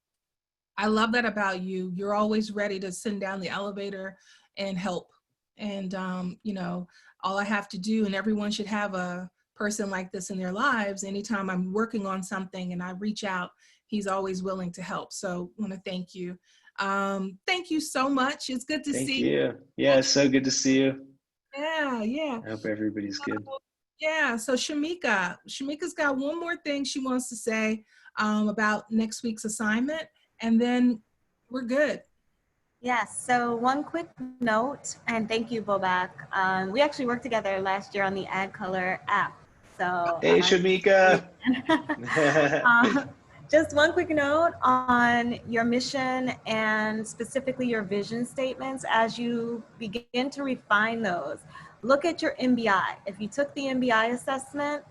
I love that about you. You're always ready to send down the elevator and help. And, all I have to do, and everyone should have a person like this in their lives. Anytime I'm working on something and I reach out, he's always willing to help. So I want to thank you. Thank you so much. It's good to see you. Thank you. Yeah, it's so good to see you. Yeah. I hope everybody's good. Yeah, so Shameka's got one more thing she wants to say about next week's assignment, and then we're good. Yes, so one quick note, and thank you, Bobak. We actually worked together last year on the AdColor app. So hey, Shameka. Just one quick note on your mission and specifically your vision statements. As you begin to refine those, look at your MBI. If you took the MBI assessment,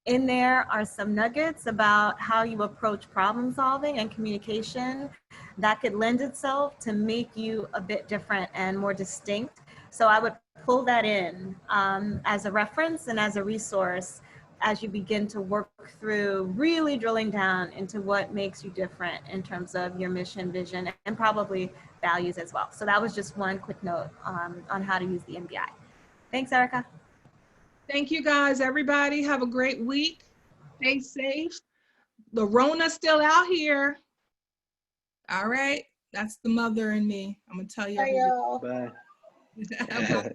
in there are some nuggets about how you approach problem solving and communication that could lend itself to make you a bit different and more distinct. So I would pull that in as a reference and as a resource as you begin to work through really drilling down into what makes you different in terms of your mission, vision, and probably values as well. So that was just one quick note on how to use the MBI. Thanks, Erica. Thank you guys, everybody. Have a great week. Stay safe. The Rona's still out here. All right. That's the mother in me. I'm going to tell you. Bye, y'all. Bye. Bye.